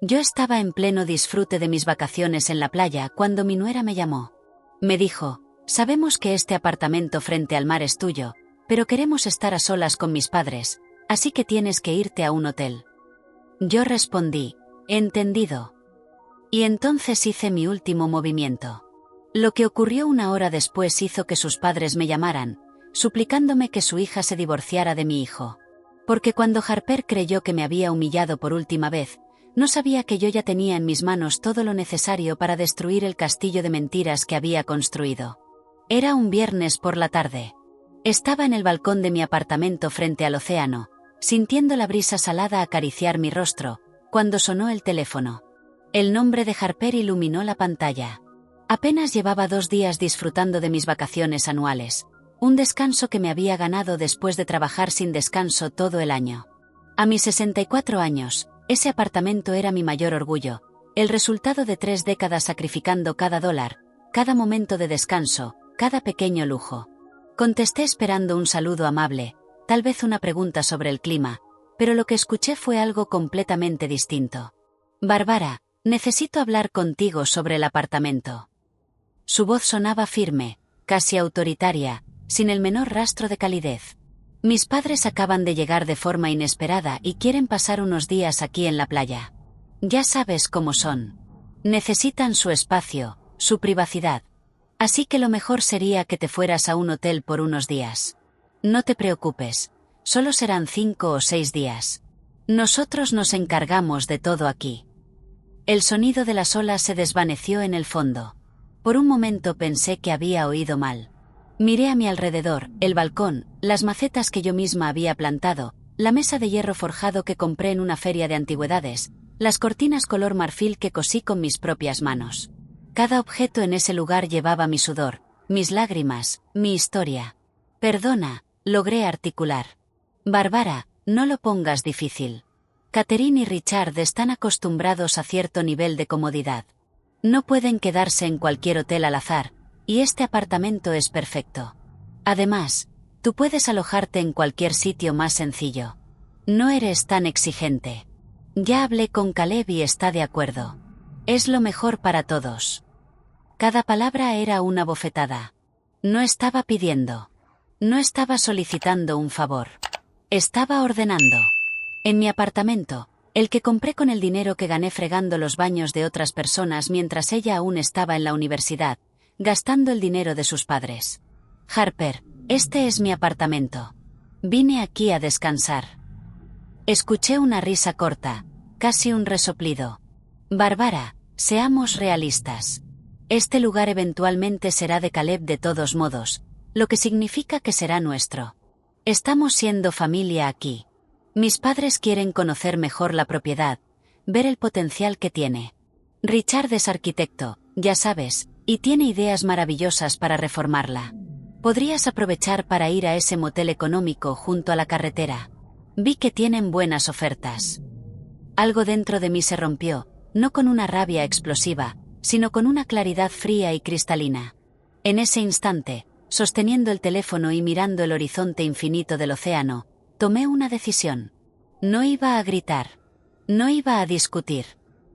Yo estaba en pleno disfrute de mis vacaciones en la playa cuando mi nuera me llamó. Me dijo: sabemos que este apartamento frente al mar es tuyo, pero queremos estar a solas con mis padres, así que tienes que irte a un hotel. Yo respondí: entendido. Y entonces hice mi último movimiento. Lo que ocurrió una hora después hizo que sus padres me llamaran, suplicándome que su hija se divorciara de mi hijo. Porque cuando Harper creyó que me había humillado por última vez, no sabía que yo ya tenía en mis manos todo lo necesario para destruir el castillo de mentiras que había construido. Era un viernes por la tarde. Estaba en el balcón de mi apartamento frente al océano, sintiendo la brisa salada acariciar mi rostro, cuando sonó el teléfono. El nombre de Harper iluminó la pantalla. Apenas llevaba 2 días disfrutando de mis vacaciones anuales, un descanso que me había ganado después de trabajar sin descanso todo el año. A mis 64 años, ese apartamento era mi mayor orgullo, el resultado de 3 décadas sacrificando cada dólar, cada momento de descanso, cada pequeño lujo. Contesté esperando un saludo amable, tal vez una pregunta sobre el clima, pero lo que escuché fue algo completamente distinto. Bárbara, necesito hablar contigo sobre el apartamento. Su voz sonaba firme, casi autoritaria, sin el menor rastro de calidez. Mis padres acaban de llegar de forma inesperada y quieren pasar unos días aquí en la playa. Ya sabes cómo son. Necesitan su espacio, su privacidad. Así que lo mejor sería que te fueras a un hotel por unos días. No te preocupes, solo serán 5 o 6 días. Nosotros nos encargamos de todo aquí. El sonido de las olas se desvaneció en el fondo. Por un momento pensé que había oído mal. Miré a mi alrededor, el balcón, las macetas que yo misma había plantado, la mesa de hierro forjado que compré en una feria de antigüedades, las cortinas color marfil que cosí con mis propias manos. Cada objeto en ese lugar llevaba mi sudor, mis lágrimas, mi historia. Perdona, logré articular. Bárbara, no lo pongas difícil. Catherine y Richard están acostumbrados a cierto nivel de comodidad. No pueden quedarse en cualquier hotel al azar, y este apartamento es perfecto. Además, tú puedes alojarte en cualquier sitio más sencillo. No eres tan exigente. Ya hablé con Caleb y está de acuerdo. Es lo mejor para todos. Cada palabra era una bofetada. No estaba pidiendo. No estaba solicitando un favor. Estaba ordenando. En mi apartamento, el que compré con el dinero que gané fregando los baños de otras personas mientras ella aún estaba en la universidad, gastando el dinero de sus padres. Harper, este es mi apartamento. Vine aquí a descansar. Escuché una risa corta, casi un resoplido. Bárbara, seamos realistas. Este lugar eventualmente será de Caleb de todos modos, lo que significa que será nuestro. Estamos siendo familia aquí. Mis padres quieren conocer mejor la propiedad, ver el potencial que tiene. Richard es arquitecto, ya sabes, y tiene ideas maravillosas para reformarla. Podrías aprovechar para ir a ese motel económico junto a la carretera. Vi que tienen buenas ofertas. Algo dentro de mí se rompió, no con una rabia explosiva, sino con una claridad fría y cristalina. En ese instante, sosteniendo el teléfono y mirando el horizonte infinito del océano, tomé una decisión. No iba a gritar. No iba a discutir.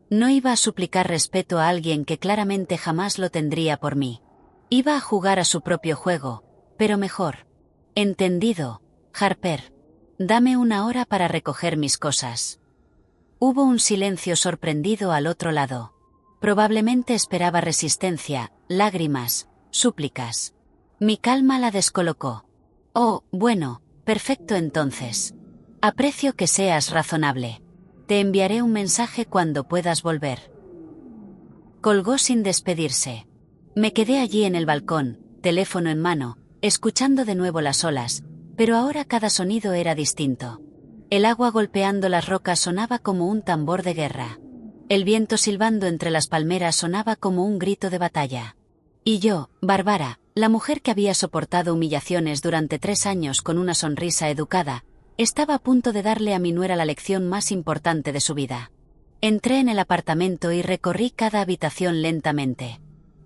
No iba a suplicar respeto a alguien que claramente jamás lo tendría por mí. Iba a jugar a su propio juego, pero mejor. Entendido, Harper. Dame 1 hora para recoger mis cosas. Hubo un silencio sorprendido al otro lado. Probablemente esperaba resistencia, lágrimas, súplicas. Mi calma la descolocó. Oh, bueno, perfecto entonces. Aprecio que seas razonable. Te enviaré un mensaje cuando puedas volver. Colgó sin despedirse. Me quedé allí en el balcón, teléfono en mano, escuchando de nuevo las olas, pero ahora cada sonido era distinto. El agua golpeando las rocas sonaba como un tambor de guerra. El viento silbando entre las palmeras sonaba como un grito de batalla. Y yo, Bárbara, la mujer que había soportado humillaciones durante 3 años con una sonrisa educada, estaba a punto de darle a mi nuera la lección más importante de su vida. Entré en el apartamento y recorrí cada habitación lentamente.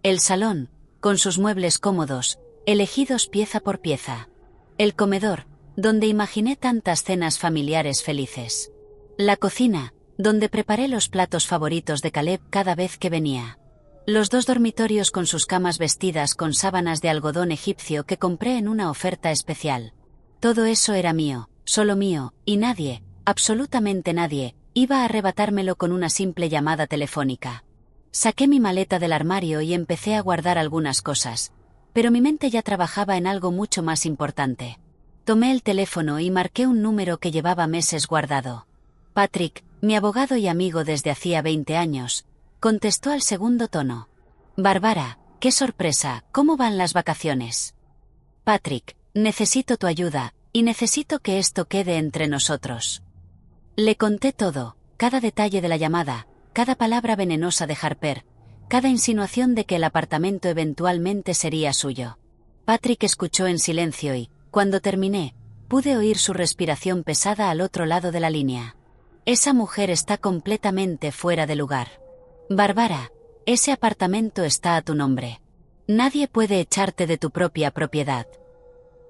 El salón, con sus muebles cómodos, elegidos pieza por pieza. El comedor, donde imaginé tantas cenas familiares felices. La cocina, donde preparé los platos favoritos de Caleb cada vez que venía. Los 2 dormitorios con sus camas vestidas con sábanas de algodón egipcio que compré en una oferta especial. Todo eso era mío, solo mío, y nadie, absolutamente nadie, iba a arrebatármelo con una simple llamada telefónica. Saqué mi maleta del armario y empecé a guardar algunas cosas, pero mi mente ya trabajaba en algo mucho más importante. Tomé el teléfono y marqué un número que llevaba meses guardado. Patrick, mi abogado y amigo desde hacía 20 años, contestó al segundo tono. Bárbara, qué sorpresa, ¿cómo van las vacaciones? Patrick, necesito tu ayuda, y necesito que esto quede entre nosotros. Le conté todo, cada detalle de la llamada, cada palabra venenosa de Harper, cada insinuación de que el apartamento eventualmente sería suyo. Patrick escuchó en silencio y, cuando terminé, pude oír su respiración pesada al otro lado de la línea. Esa mujer está completamente fuera de lugar. Bárbara, ese apartamento está a tu nombre. Nadie puede echarte de tu propia propiedad.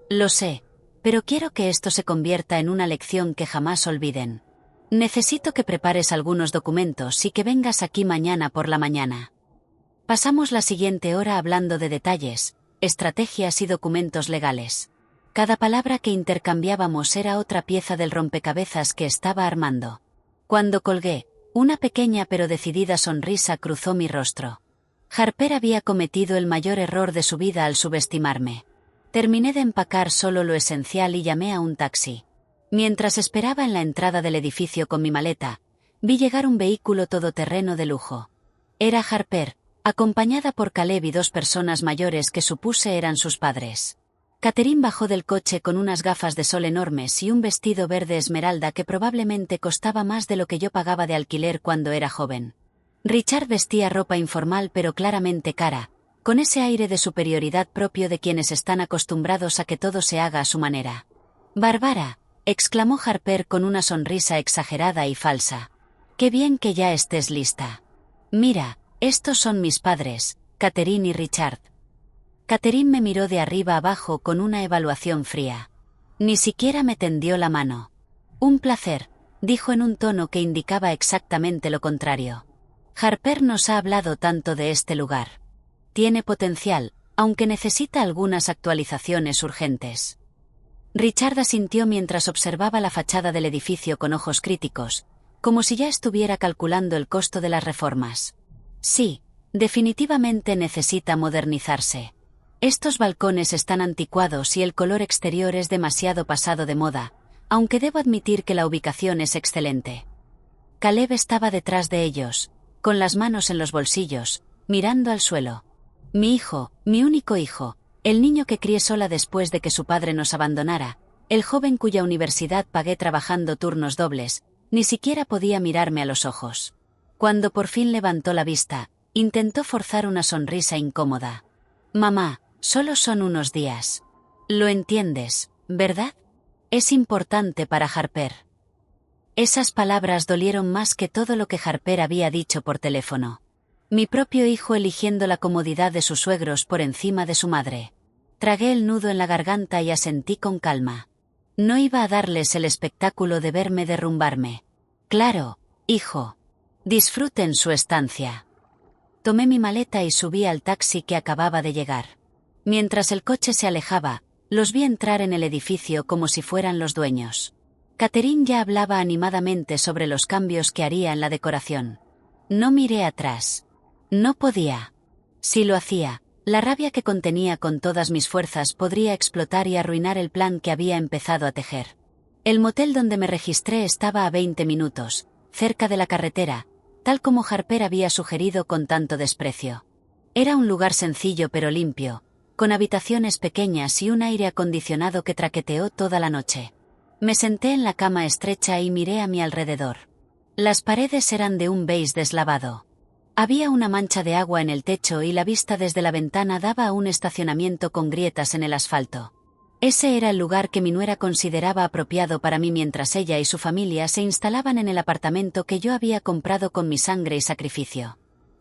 Lo sé, pero quiero que esto se convierta en una lección que jamás olviden. Necesito que prepares algunos documentos y que vengas aquí mañana por la mañana. Pasamos la siguiente hora hablando de detalles, estrategias y documentos legales. Cada palabra que intercambiábamos era otra pieza del rompecabezas que estaba armando. Cuando colgué, una pequeña pero decidida sonrisa cruzó mi rostro. Harper había cometido el mayor error de su vida al subestimarme. Terminé de empacar solo lo esencial y llamé a un taxi. Mientras esperaba en la entrada del edificio con mi maleta, vi llegar un vehículo todoterreno de lujo. Era Harper, acompañada por Caleb y 2 personas mayores que supuse eran sus padres. Catherine bajó del coche con unas gafas de sol enormes y un vestido verde esmeralda que probablemente costaba más de lo que yo pagaba de alquiler cuando era joven. Richard vestía ropa informal pero claramente cara, con ese aire de superioridad propio de quienes están acostumbrados a que todo se haga a su manera. «Bárbara», exclamó Harper con una sonrisa exagerada y falsa. «Qué bien que ya estés lista. Mira, estos son mis padres, Catherine y Richard». Catherine me miró de arriba abajo con una evaluación fría. Ni siquiera me tendió la mano. «Un placer», dijo en un tono que indicaba exactamente lo contrario. «Harper nos ha hablado tanto de este lugar. Tiene potencial, aunque necesita algunas actualizaciones urgentes». Richard asintió mientras observaba la fachada del edificio con ojos críticos, como si ya estuviera calculando el costo de las reformas. «Sí, definitivamente necesita modernizarse. Estos balcones están anticuados y el color exterior es demasiado pasado de moda, aunque debo admitir que la ubicación es excelente». Caleb estaba detrás de ellos, con las manos en los bolsillos, mirando al suelo. «Mi hijo, mi único hijo, el niño que crié sola después de que su padre nos abandonara, el joven cuya universidad pagué trabajando turnos dobles, ni siquiera podía mirarme a los ojos. Cuando por fin levantó la vista, intentó forzar una sonrisa incómoda. «Mamá, solo son unos días. Lo entiendes, ¿verdad? Es importante para Harper». Esas palabras dolieron más que todo lo que Harper había dicho por teléfono. Mi propio hijo eligiendo la comodidad de sus suegros por encima de su madre. Tragué el nudo en la garganta y asentí con calma. No iba a darles el espectáculo de verme derrumbarme. «Claro, hijo. Disfruten su estancia». Tomé mi maleta y subí al taxi que acababa de llegar. Mientras el coche se alejaba, los vi entrar en el edificio como si fueran los dueños. Catherine ya hablaba animadamente sobre los cambios que haría en la decoración. No miré atrás. No podía. Si lo hacía, la rabia que contenía con todas mis fuerzas podría explotar y arruinar el plan que había empezado a tejer. El motel donde me registré estaba a 20 minutos, cerca de la carretera, tal como Harper había sugerido con tanto desprecio. Era un lugar sencillo pero limpio, con habitaciones pequeñas y un aire acondicionado que traqueteó toda la noche. Me senté en la cama estrecha y miré a mi alrededor. Las paredes eran de un beige deslavado. Había una mancha de agua en el techo y la vista desde la ventana daba a un estacionamiento con grietas en el asfalto. Ese era el lugar que mi nuera consideraba apropiado para mí mientras ella y su familia se instalaban en el apartamento que yo había comprado con mi sangre y sacrificio.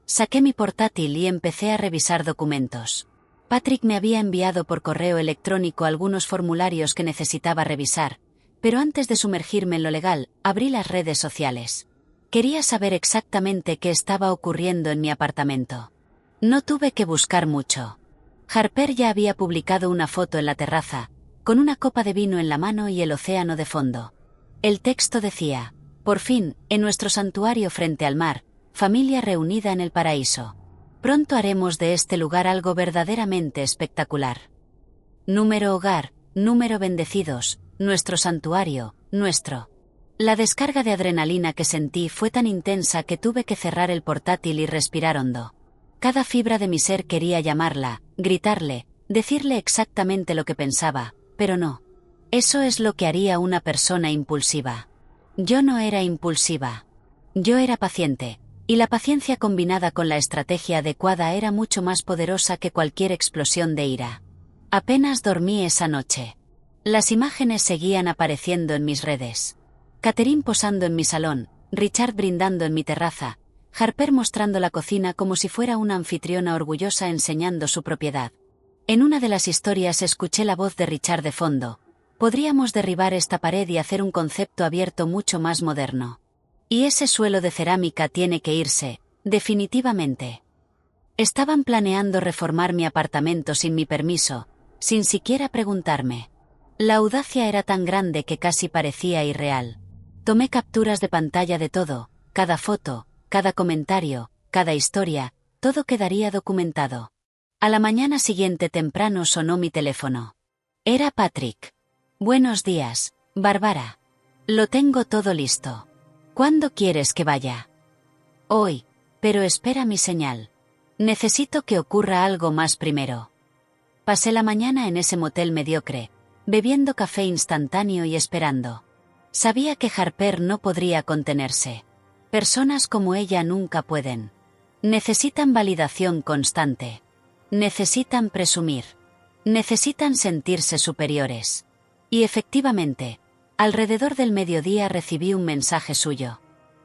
Saqué mi portátil y empecé a revisar documentos. Patrick me había enviado por correo electrónico algunos formularios que necesitaba revisar, pero antes de sumergirme en lo legal, abrí las redes sociales. Quería saber exactamente qué estaba ocurriendo en mi apartamento. No tuve que buscar mucho. Harper ya había publicado una foto en la terraza, con una copa de vino en la mano y el océano de fondo. El texto decía: por fin, en nuestro santuario frente al mar, familia reunida en el paraíso. Pronto haremos de este lugar algo verdaderamente espectacular. Número hogar, número bendecidos, nuestro santuario, nuestro. La descarga de adrenalina que sentí fue tan intensa que tuve que cerrar el portátil y respirar hondo. Cada fibra de mi ser quería llamarla, gritarle, decirle exactamente lo que pensaba, pero no. Eso es lo que haría una persona impulsiva. Yo no era impulsiva. Yo era paciente, y la paciencia combinada con la estrategia adecuada era mucho más poderosa que cualquier explosión de ira. Apenas dormí esa noche. Las imágenes seguían apareciendo en mis redes. Catherine posando en mi salón, Richard brindando en mi terraza, Harper mostrando la cocina como si fuera una anfitriona orgullosa enseñando su propiedad. En una de las historias escuché la voz de Richard de fondo: podríamos derribar esta pared y hacer un concepto abierto mucho más moderno. Y ese suelo de cerámica tiene que irse, definitivamente. Estaban planeando reformar mi apartamento sin mi permiso, sin siquiera preguntarme. La audacia era tan grande que casi parecía irreal. Tomé capturas de pantalla de todo, cada foto, cada comentario, cada historia, todo quedaría documentado. A la mañana siguiente temprano sonó mi teléfono. Era Patrick. Buenos días, Bárbara. Lo tengo todo listo. ¿Cuándo quieres que vaya? Hoy, pero espera mi señal. Necesito que ocurra algo más primero. Pasé la mañana en ese motel mediocre, bebiendo café instantáneo y esperando. Sabía que Harper no podría contenerse. Personas como ella nunca pueden. Necesitan validación constante. Necesitan presumir. Necesitan sentirse superiores. Y efectivamente, alrededor del mediodía recibí un mensaje suyo.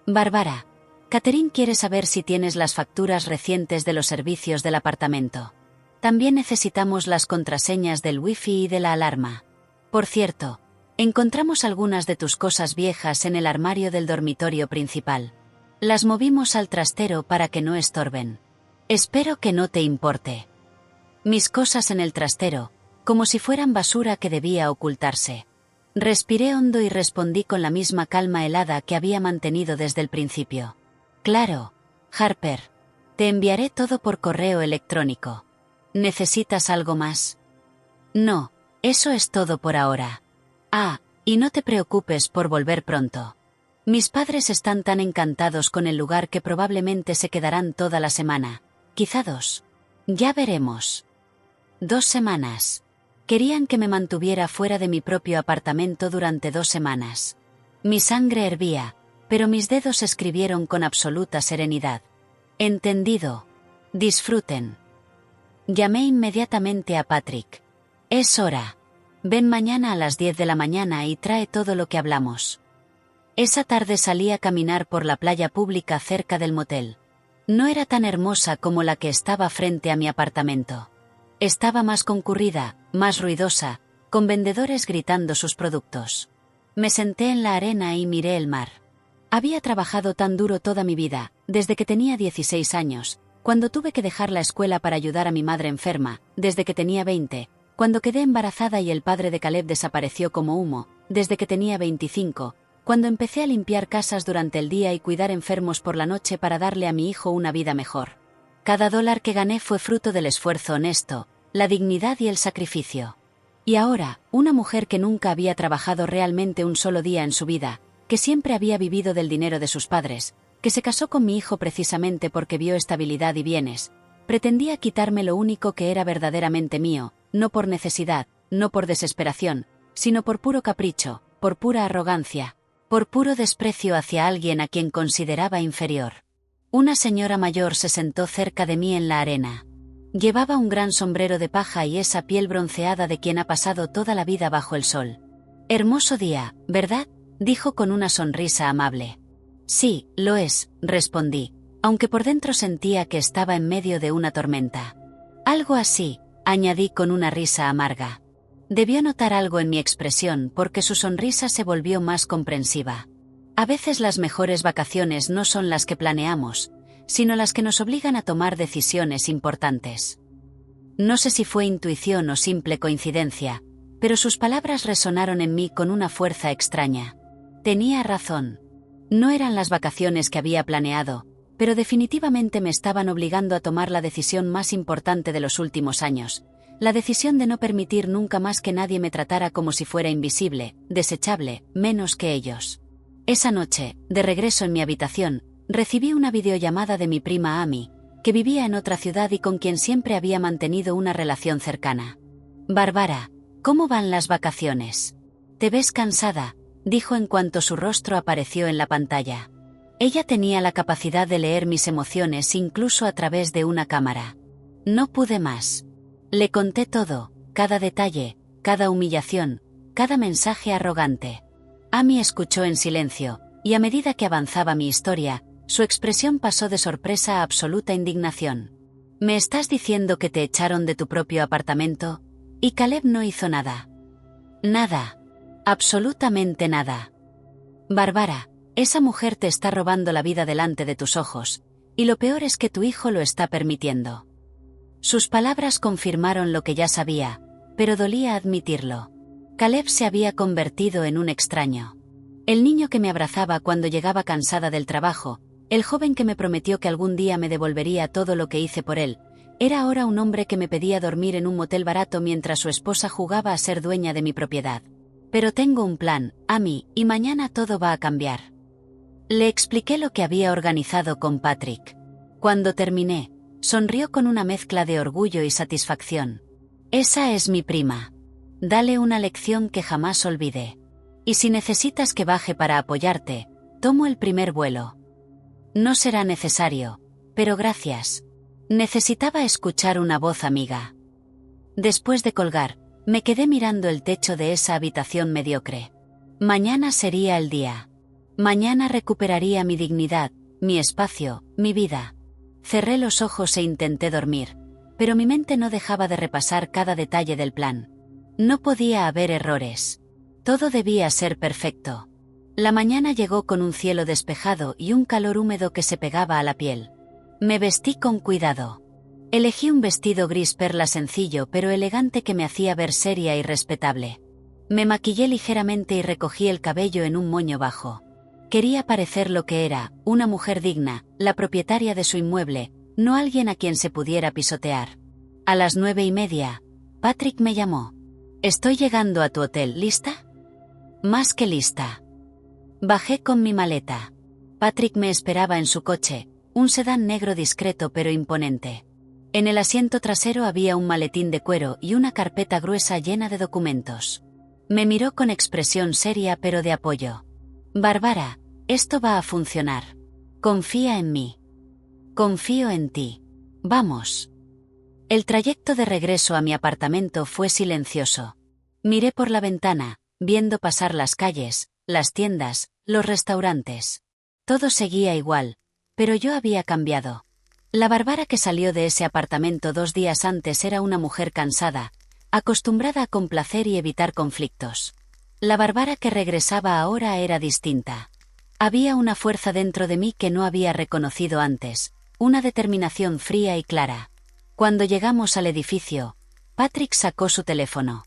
Bárbara, Catherine quiere saber si tienes las facturas recientes de los servicios del apartamento. También necesitamos las contraseñas del wifi y de la alarma. Por cierto, encontramos algunas de tus cosas viejas en el armario del dormitorio principal. Las movimos al trastero para que no estorben. Espero que no te importe. Mis cosas en el trastero, como si fueran basura que debía ocultarse. Respiré hondo y respondí con la misma calma helada que había mantenido desde el principio. Claro, Harper. Te enviaré todo por correo electrónico. ¿Necesitas algo más? No, eso es todo por ahora. Ah, y no te preocupes por volver pronto. Mis padres están tan encantados con el lugar que probablemente se quedarán toda la semana. Quizá 2. Ya veremos. 2 semanas. Querían que me mantuviera fuera de mi propio apartamento durante 2 semanas. Mi sangre hervía, pero mis dedos escribieron con absoluta serenidad. Entendido. Disfruten. Llamé inmediatamente a Patrick. Es hora. Ven mañana a las 10 de la mañana y trae todo lo que hablamos. Esa tarde salí a caminar por la playa pública cerca del motel. No era tan hermosa como la que estaba frente a mi apartamento. Estaba más concurrida, más ruidosa, con vendedores gritando sus productos. Me senté en la arena y miré el mar. Había trabajado tan duro toda mi vida, desde que tenía 16 años, cuando tuve que dejar la escuela para ayudar a mi madre enferma, desde que tenía 20, cuando quedé embarazada y el padre de Caleb desapareció como humo, desde que tenía 25, cuando empecé a limpiar casas durante el día y cuidar enfermos por la noche para darle a mi hijo una vida mejor. Cada dólar que gané fue fruto del esfuerzo honesto, la dignidad y el sacrificio. Y ahora, una mujer que nunca había trabajado realmente un solo día en su vida, que siempre había vivido del dinero de sus padres, que se casó con mi hijo precisamente porque vio estabilidad y bienes, pretendía quitarme lo único que era verdaderamente mío, no por necesidad, no por desesperación, sino por puro capricho, por pura arrogancia, por puro desprecio hacia alguien a quien consideraba inferior. Una señora mayor se sentó cerca de mí en la arena. Llevaba un gran sombrero de paja y esa piel bronceada de quien ha pasado toda la vida bajo el sol. Hermoso día, ¿verdad?, dijo con una sonrisa amable. Sí, lo es, respondí, aunque por dentro sentía que estaba en medio de una tormenta. Algo así, añadí con una risa amarga. Debió notar algo en mi expresión porque su sonrisa se volvió más comprensiva. A veces las mejores vacaciones no son las que planeamos, sino las que nos obligan a tomar decisiones importantes. No sé si fue intuición o simple coincidencia, pero sus palabras resonaron en mí con una fuerza extraña. Tenía razón. No eran las vacaciones que había planeado, pero definitivamente me estaban obligando a tomar la decisión más importante de los últimos años, la decisión de no permitir nunca más que nadie me tratara como si fuera invisible, desechable, menos que ellos. Esa noche, de regreso en mi habitación, recibí una videollamada de mi prima Amy, que vivía en otra ciudad y con quien siempre había mantenido una relación cercana. «Bárbara, ¿cómo van las vacaciones? Te ves cansada», dijo en cuanto su rostro apareció en la pantalla. Ella tenía la capacidad de leer mis emociones incluso a través de una cámara. No pude más. Le conté todo, cada detalle, cada humillación, cada mensaje arrogante. Amy escuchó en silencio, y a medida que avanzaba mi historia, su expresión pasó de sorpresa a absoluta indignación. «¿Me estás diciendo que te echaron de tu propio apartamento? Y Caleb no hizo nada». «Nada. Absolutamente nada. Bárbara, esa mujer te está robando la vida delante de tus ojos, y lo peor es que tu hijo lo está permitiendo». Sus palabras confirmaron lo que ya sabía, pero dolía admitirlo. Caleb se había convertido en un extraño. El niño que me abrazaba cuando llegaba cansada del trabajo, el joven que me prometió que algún día me devolvería todo lo que hice por él, era ahora un hombre que me pedía dormir en un motel barato mientras su esposa jugaba a ser dueña de mi propiedad. «Pero tengo un plan, Amy, y mañana todo va a cambiar». Le expliqué lo que había organizado con Patrick. Cuando terminé, sonrió con una mezcla de orgullo y satisfacción. «Esa es mi prima. Dale una lección que jamás olvidé. Y si necesitas que baje para apoyarte, tomo el primer vuelo». «No será necesario, pero gracias». Necesitaba escuchar una voz amiga. Después de colgar, me quedé mirando el techo de esa habitación mediocre. Mañana sería el día. Mañana recuperaría mi dignidad, mi espacio, mi vida. Cerré los ojos e intenté dormir, pero mi mente no dejaba de repasar cada detalle del plan. No podía haber errores. Todo debía ser perfecto. La mañana llegó con un cielo despejado y un calor húmedo que se pegaba a la piel. Me vestí con cuidado. Elegí un vestido gris perla sencillo pero elegante que me hacía ver seria y respetable. Me maquillé ligeramente y recogí el cabello en un moño bajo. Quería parecer lo que era, una mujer digna, la propietaria de su inmueble, no alguien a quien se pudiera pisotear. A las 9:30, Patrick me llamó. «Estoy llegando a tu hotel, ¿lista?» «Más que lista». Bajé con mi maleta. Patrick me esperaba en su coche, un sedán negro discreto pero imponente. En el asiento trasero había un maletín de cuero y una carpeta gruesa llena de documentos. Me miró con expresión seria pero de apoyo. «Bárbara, esto va a funcionar. Confía en mí. Confío en ti. Vamos». El trayecto de regreso a mi apartamento fue silencioso. Miré por la ventana, viendo pasar las calles, las tiendas, los restaurantes. Todo seguía igual, pero yo había cambiado. La Bárbara que salió de ese apartamento 2 días antes era una mujer cansada, acostumbrada a complacer y evitar conflictos. La Bárbara que regresaba ahora era distinta. Había una fuerza dentro de mí que no había reconocido antes, una determinación fría y clara. Cuando llegamos al edificio, Patrick sacó su teléfono.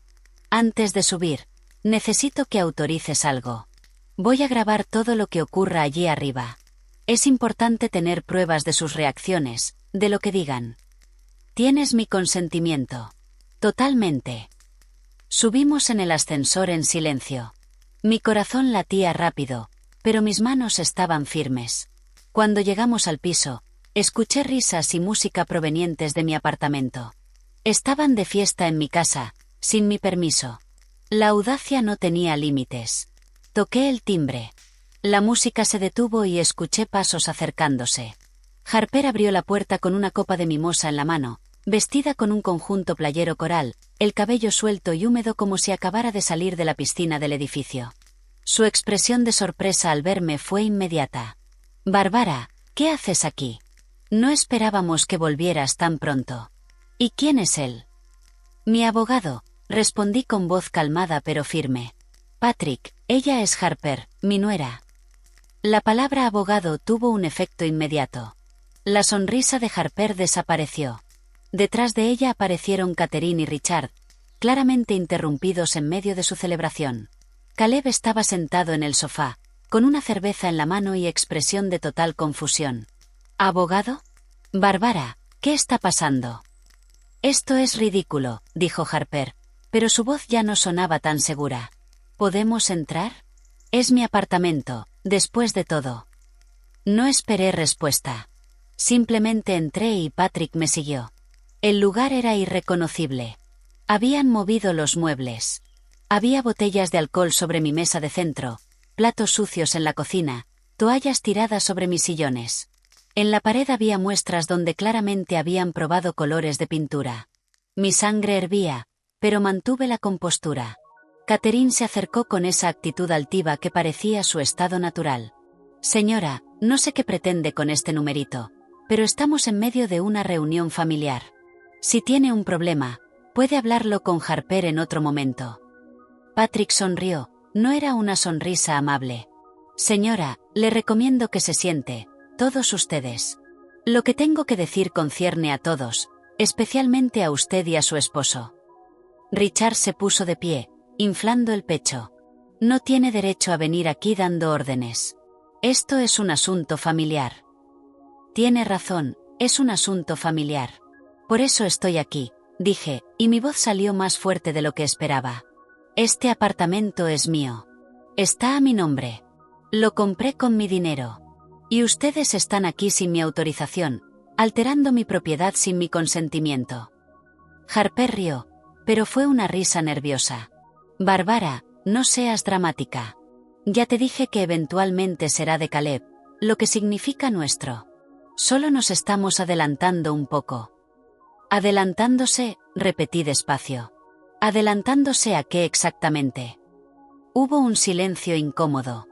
«Antes de subir, necesito que autorices algo. Voy a grabar todo lo que ocurra allí arriba. Es importante tener pruebas de sus reacciones, de lo que digan. Tienes mi consentimiento». «Totalmente». Subimos en el ascensor en silencio. Mi corazón latía rápido, pero mis manos estaban firmes. Cuando llegamos al piso, escuché risas y música provenientes de mi apartamento. Estaban de fiesta en mi casa, sin mi permiso. La audacia no tenía límites. Toqué el timbre. La música se detuvo y escuché pasos acercándose. Harper abrió la puerta con una copa de mimosa en la mano, vestida con un conjunto playero coral, el cabello suelto y húmedo como si acabara de salir de la piscina del edificio. Su expresión de sorpresa al verme fue inmediata. «Bárbara, ¿qué haces aquí? No esperábamos que volvieras tan pronto». «¿Y quién es él?» «Mi abogado», respondí con voz calmada pero firme. «Patrick, ella es Harper, mi nuera». La palabra abogado tuvo un efecto inmediato. La sonrisa de Harper desapareció. Detrás de ella aparecieron Catherine y Richard, claramente interrumpidos en medio de su celebración. Caleb estaba sentado en el sofá, con una cerveza en la mano y expresión de total confusión. ¿Abogado? Bárbara, ¿qué está pasando? Esto es ridículo, dijo Harper, pero su voz ya no sonaba tan segura. ¿Podemos entrar? Es mi apartamento, después de todo. No esperé respuesta. Simplemente entré y Patrick me siguió. El lugar era irreconocible. Habían movido los muebles. Había botellas de alcohol sobre mi mesa de centro, platos sucios en la cocina, toallas tiradas sobre mis sillones. En la pared había muestras donde claramente habían probado colores de pintura. Mi sangre hervía, pero mantuve la compostura. Catherine se acercó con esa actitud altiva que parecía su estado natural. Señora, no sé qué pretende con este numerito, pero estamos en medio de una reunión familiar. Si tiene un problema, puede hablarlo con Harper en otro momento. Patrick sonrió, no era una sonrisa amable. Señora, le recomiendo que se siente, todos ustedes. Lo que tengo que decir concierne a todos, especialmente a usted y a su esposo. Richard se puso de pie, inflando el pecho. No tiene derecho a venir aquí dando órdenes. Esto es un asunto familiar. Tiene razón, es un asunto familiar. Por eso estoy aquí, dije, y mi voz salió más fuerte de lo que esperaba. Este apartamento es mío. Está a mi nombre. Lo compré con mi dinero. Y ustedes están aquí sin mi autorización, alterando mi propiedad sin mi consentimiento. Harper rió, pero fue una risa nerviosa. Bárbara, no seas dramática. Ya te dije que eventualmente será de Caleb, lo que significa nuestro. Solo nos estamos adelantando un poco. Adelantándose, repetí despacio. ¿Adelantándose a qué exactamente? Hubo un silencio incómodo.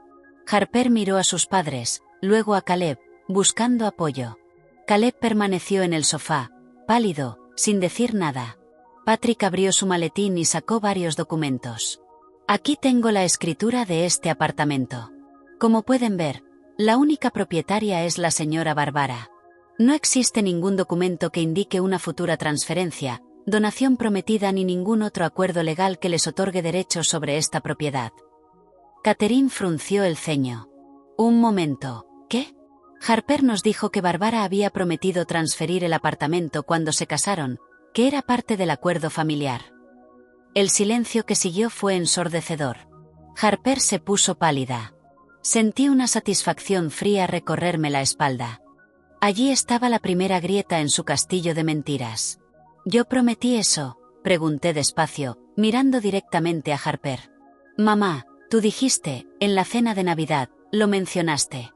Harper miró a sus padres, luego a Caleb, buscando apoyo. Caleb permaneció en el sofá, pálido, sin decir nada. Patrick abrió su maletín y sacó varios documentos. Aquí tengo la escritura de este apartamento. Como pueden ver, la única propietaria es la señora Bárbara. No existe ningún documento que indique una futura transferencia, donación prometida ni ningún otro acuerdo legal que les otorgue derechos sobre esta propiedad. Catherine frunció el ceño. Un momento, ¿qué? Harper nos dijo que Bárbara había prometido transferir el apartamento cuando se casaron, que era parte del acuerdo familiar. El silencio que siguió fue ensordecedor. Harper se puso pálida. Sentí una satisfacción fría recorrerme la espalda. Allí estaba la primera grieta en su castillo de mentiras. ¿Yo prometí eso?, pregunté despacio, mirando directamente a Harper. Mamá, tú dijiste, en la cena de Navidad, lo mencionaste.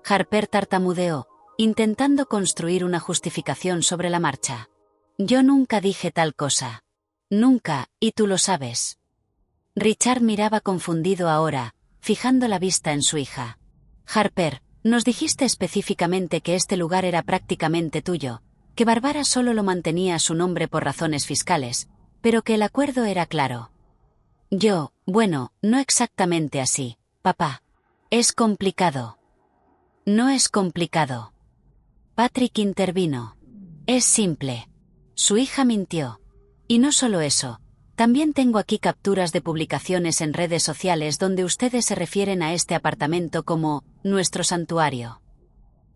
Harper tartamudeó, intentando construir una justificación sobre la marcha. Yo nunca dije tal cosa. Nunca, y tú lo sabes. Richard miraba confundido ahora, fijando la vista en su hija. Harper, nos dijiste específicamente que este lugar era prácticamente tuyo, que Bárbara solo lo mantenía a su nombre por razones fiscales, pero que el acuerdo era claro. Bueno, no exactamente así, papá. Es complicado. No es complicado. Patrick intervino. Es simple. Su hija mintió. Y no solo eso, también tengo aquí capturas de publicaciones en redes sociales donde ustedes se refieren a este apartamento como nuestro santuario.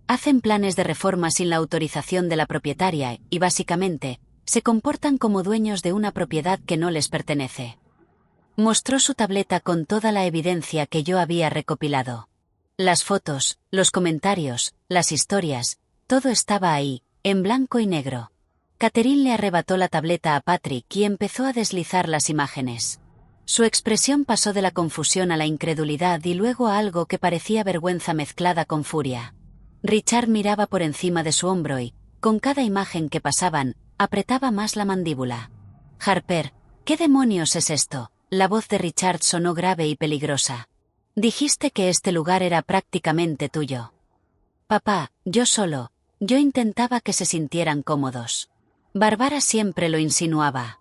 Hacen planes de reforma sin la autorización de la propietaria y, básicamente, se comportan como dueños de una propiedad que no les pertenece. Mostró su tableta con toda la evidencia que yo había recopilado. Las fotos, los comentarios, las historias, todo estaba ahí, en blanco y negro. Catherine le arrebató la tableta a Patrick y empezó a deslizar las imágenes. Su expresión pasó de la confusión a la incredulidad y luego a algo que parecía vergüenza mezclada con furia. Richard miraba por encima de su hombro y, con cada imagen que pasaban, apretaba más la mandíbula. Harper, ¿qué demonios es esto? La voz de Richard sonó grave y peligrosa. Dijiste que este lugar era prácticamente tuyo. Papá, yo intentaba que se sintieran cómodos. Bárbara siempre lo insinuaba.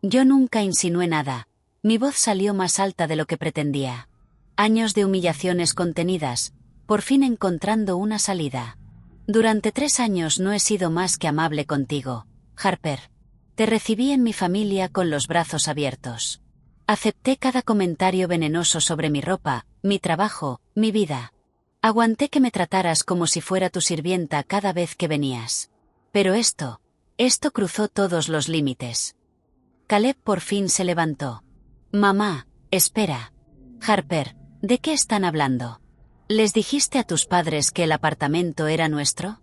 Yo nunca insinué nada. Mi voz salió más alta de lo que pretendía. Años de humillaciones contenidas, por fin encontrando una salida. Durante 3 años no he sido más que amable contigo, Harper. Te recibí en mi familia con los brazos abiertos. Acepté cada comentario venenoso sobre mi ropa, mi trabajo, mi vida. Aguanté que me trataras como si fuera tu sirvienta cada vez que venías. Pero esto cruzó todos los límites. Caleb por fin se levantó. Mamá, espera. Harper, ¿de qué están hablando? ¿Les dijiste a tus padres que el apartamento era nuestro?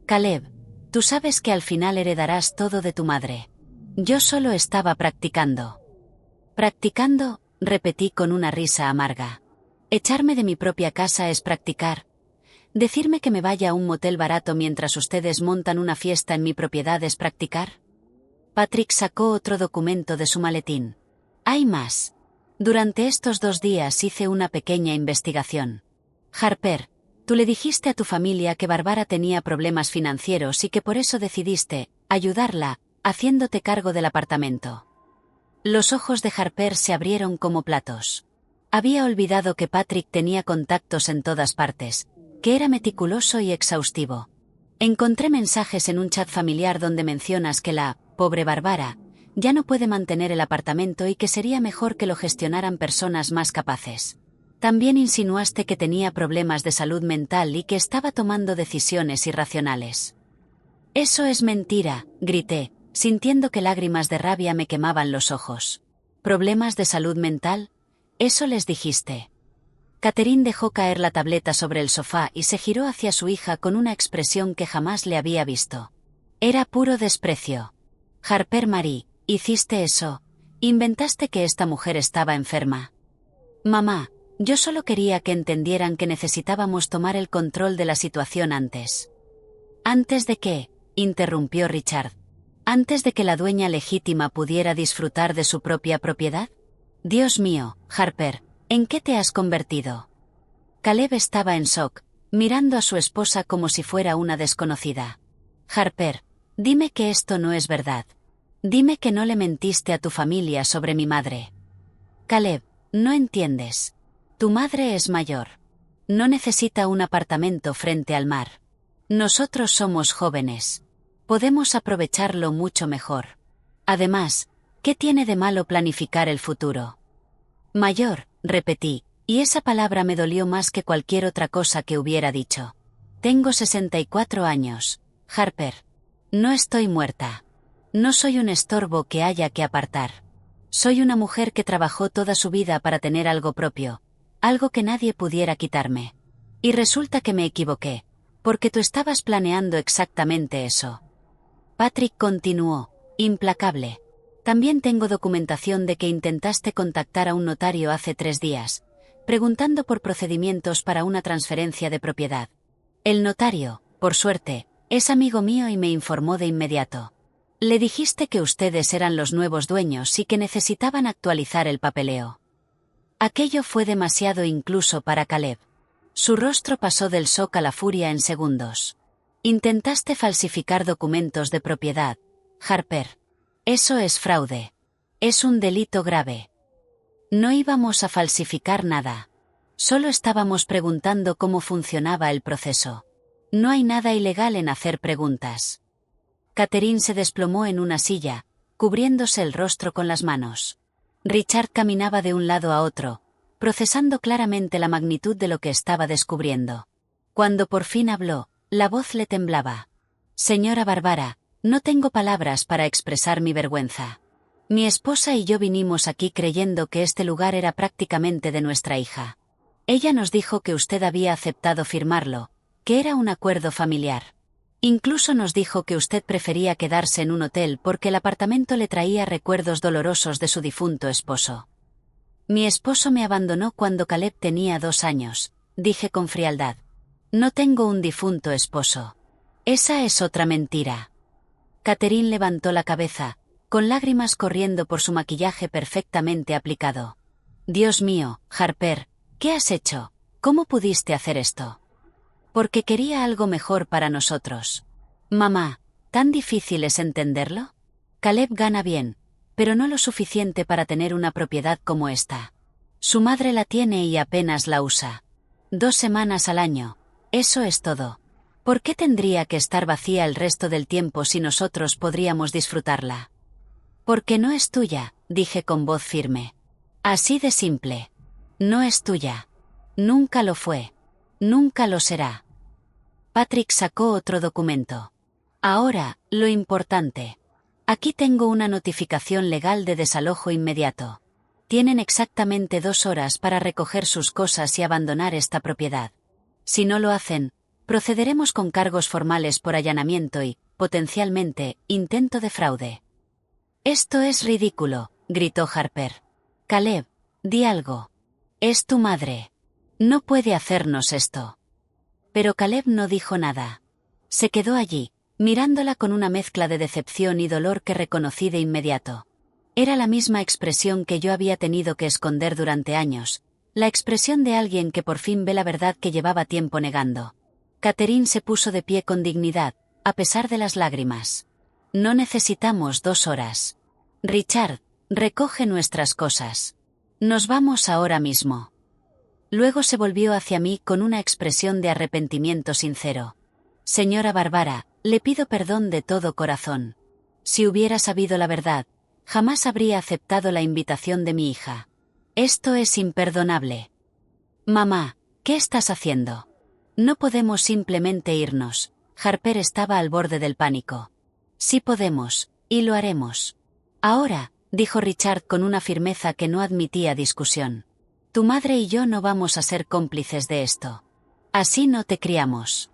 Caleb, tú sabes que al final heredarás todo de tu madre. Yo solo estaba practicando. ¿Practicando?, repetí con una risa amarga. Echarme de mi propia casa es practicar. ¿Decirme que me vaya a un motel barato mientras ustedes montan una fiesta en mi propiedad es practicar? Patrick sacó otro documento de su maletín. Hay más. Durante estos 2 días hice una pequeña investigación. Harper, tú le dijiste a tu familia que Bárbara tenía problemas financieros y que por eso decidiste ayudarla, haciéndote cargo del apartamento. Los ojos de Harper se abrieron como platos. Había olvidado que Patrick tenía contactos en todas partes, que era meticuloso y exhaustivo. Encontré mensajes en un chat familiar donde mencionas que la pobre Bárbara ya no puede mantener el apartamento y que sería mejor que lo gestionaran personas más capaces. También insinuaste que tenía problemas de salud mental y que estaba tomando decisiones irracionales. Eso es mentira, grité, sintiendo que lágrimas de rabia me quemaban los ojos. ¿Problemas de salud mental? Eso les dijiste. Catherine dejó caer la tableta sobre el sofá y se giró hacia su hija con una expresión que jamás le había visto. Era puro desprecio. Harper Marie, ¿hiciste eso? ¿Inventaste que esta mujer estaba enferma? Mamá, yo solo quería que entendieran que necesitábamos tomar el control de la situación antes. ¿Antes de qué?, interrumpió Richard. ¿Antes de que la dueña legítima pudiera disfrutar de su propia propiedad? Dios mío, Harper, ¿en qué te has convertido? Caleb estaba en shock, mirando a su esposa como si fuera una desconocida. Harper, dime que esto no es verdad. Dime que no le mentiste a tu familia sobre mi madre. Caleb, no entiendes. Tu madre es mayor. No necesita un apartamento frente al mar. Nosotros somos jóvenes. Podemos aprovecharlo mucho mejor. Además, ¿qué tiene de malo planificar el futuro? Mayor, repetí, y esa palabra me dolió más que cualquier otra cosa que hubiera dicho. Tengo 64 años, Harper. No estoy muerta. No soy un estorbo que haya que apartar. Soy una mujer que trabajó toda su vida para tener algo propio, algo que nadie pudiera quitarme. Y resulta que me equivoqué, porque tú estabas planeando exactamente eso. Patrick continuó, implacable. También tengo documentación de que intentaste contactar a un notario hace 3 días, preguntando por procedimientos para una transferencia de propiedad. El notario, por suerte, es amigo mío y me informó de inmediato. Le dijiste que ustedes eran los nuevos dueños y que necesitaban actualizar el papeleo. Aquello fue demasiado incluso para Caleb. Su rostro pasó del shock a la furia en segundos. Intentaste falsificar documentos de propiedad, Harper. Eso es fraude. Es un delito grave. No íbamos a falsificar nada. Solo estábamos preguntando cómo funcionaba el proceso. No hay nada ilegal en hacer preguntas. Catherine se desplomó en una silla, cubriéndose el rostro con las manos. Richard caminaba de un lado a otro, procesando claramente la magnitud de lo que estaba descubriendo. Cuando por fin habló, la voz le temblaba. Señora Bárbara, no tengo palabras para expresar mi vergüenza. Mi esposa y yo vinimos aquí creyendo que este lugar era prácticamente de nuestra hija. Ella nos dijo que usted había aceptado firmarlo, que era un acuerdo familiar. Incluso nos dijo que usted prefería quedarse en un hotel porque el apartamento le traía recuerdos dolorosos de su difunto esposo. Mi esposo me abandonó cuando Caleb tenía 2 años, dije con frialdad. No tengo un difunto esposo. Esa es otra mentira. Catherine levantó la cabeza, con lágrimas corriendo por su maquillaje perfectamente aplicado. Dios mío, Harper, ¿qué has hecho? ¿Cómo pudiste hacer esto? Porque quería algo mejor para nosotros. Mamá, ¿tan difícil es entenderlo? Caleb gana bien, pero no lo suficiente para tener una propiedad como esta. Su madre la tiene y apenas la usa. 2 semanas al año. Eso es todo. ¿Por qué tendría que estar vacía el resto del tiempo si nosotros podríamos disfrutarla? Porque no es tuya, dije con voz firme. Así de simple. No es tuya. Nunca lo fue. Nunca lo será. Patrick sacó otro documento. Ahora, lo importante. Aquí tengo una notificación legal de desalojo inmediato. Tienen exactamente 2 horas para recoger sus cosas y abandonar esta propiedad. Si no lo hacen, procederemos con cargos formales por allanamiento y, potencialmente, intento de fraude. Esto es ridículo, gritó Harper. Caleb, di algo. Es tu madre. No puede hacernos esto. Pero Caleb no dijo nada. Se quedó allí, mirándola con una mezcla de decepción y dolor que reconocí de inmediato. Era la misma expresión que yo había tenido que esconder durante años, la expresión de alguien que por fin ve la verdad que llevaba tiempo negando. Catherine se puso de pie con dignidad, a pesar de las lágrimas. No necesitamos 2 horas. Richard, recoge nuestras cosas. Nos vamos ahora mismo. Luego se volvió hacia mí con una expresión de arrepentimiento sincero. Señora Barbara, le pido perdón de todo corazón. Si hubiera sabido la verdad, jamás habría aceptado la invitación de mi hija. Esto es imperdonable. Mamá, ¿qué estás haciendo? No podemos simplemente irnos. Harper estaba al borde del pánico. Sí podemos, y lo haremos. Ahora, dijo Richard con una firmeza que no admitía discusión. Tu madre y yo no vamos a ser cómplices de esto. Así no te criamos.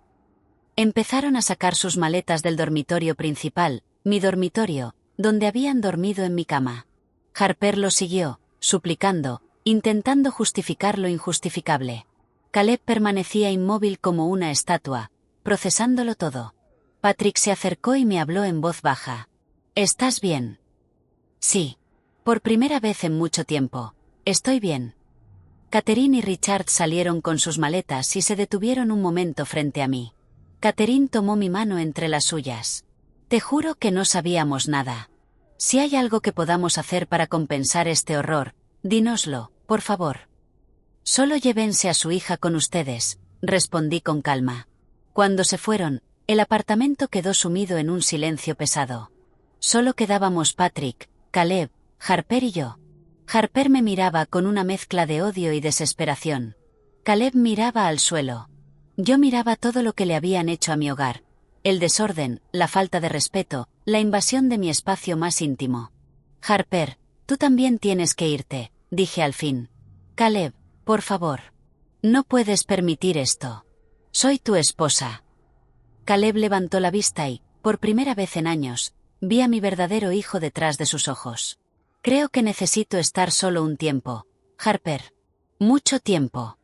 Empezaron a sacar sus maletas del dormitorio principal, mi dormitorio, donde habían dormido en mi cama. Harper lo siguió, suplicando, intentando justificar lo injustificable. Caleb permanecía inmóvil como una estatua, procesándolo todo. Patrick se acercó y me habló en voz baja. ¿Estás bien? Sí. Por primera vez en mucho tiempo. Estoy bien. Catherine y Richard salieron con sus maletas y se detuvieron un momento frente a mí. Catherine tomó mi mano entre las suyas. Te juro que no sabíamos nada. Si hay algo que podamos hacer para compensar este horror, dínoslo, por favor. Solo llévense a su hija con ustedes, respondí con calma. Cuando se fueron, el apartamento quedó sumido en un silencio pesado. Solo quedábamos Patrick, Caleb, Harper y yo. Harper me miraba con una mezcla de odio y desesperación. Caleb miraba al suelo. Yo miraba todo lo que le habían hecho a mi hogar. El desorden, la falta de respeto, la invasión de mi espacio más íntimo. Harper, tú también tienes que irte, dije al fin. Caleb, por favor. No puedes permitir esto. Soy tu esposa. Caleb levantó la vista y, por primera vez en años, vi a mi verdadero hijo detrás de sus ojos. Creo que necesito estar solo un tiempo, Harper. Mucho tiempo.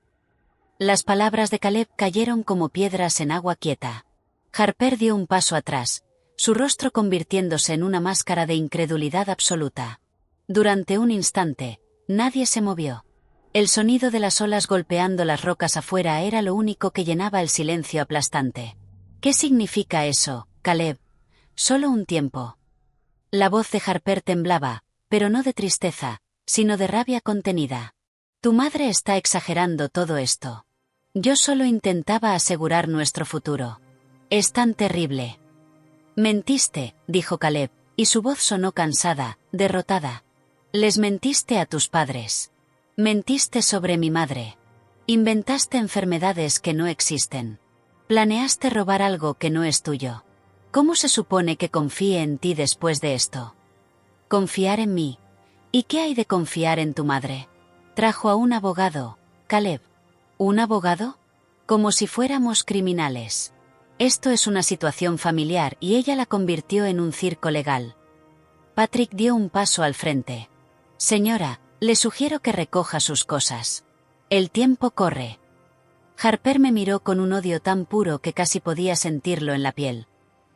Las palabras de Caleb cayeron como piedras en agua quieta. Harper dio un paso atrás, su rostro convirtiéndose en una máscara de incredulidad absoluta. Durante un instante, nadie se movió. El sonido de las olas golpeando las rocas afuera era lo único que llenaba el silencio aplastante. ¿Qué significa eso, Caleb? Solo un tiempo. La voz de Harper temblaba, pero no de tristeza, sino de rabia contenida. Tu madre está exagerando todo esto. Yo solo intentaba asegurar nuestro futuro. Es tan terrible. Mentiste, dijo Caleb, y su voz sonó cansada, derrotada. Les mentiste a tus padres. Mentiste sobre mi madre. Inventaste enfermedades que no existen. Planeaste robar algo que no es tuyo. ¿Cómo se supone que confíe en ti después de esto? Confiar en mí. ¿Y qué hay de confiar en tu madre? Trajo a un abogado, Caleb. ¿Un abogado? Como si fuéramos criminales. Esto es una situación familiar y ella la convirtió en un circo legal. Patrick dio un paso al frente. Señora, le sugiero que recoja sus cosas. El tiempo corre. Harper me miró con un odio tan puro que casi podía sentirlo en la piel.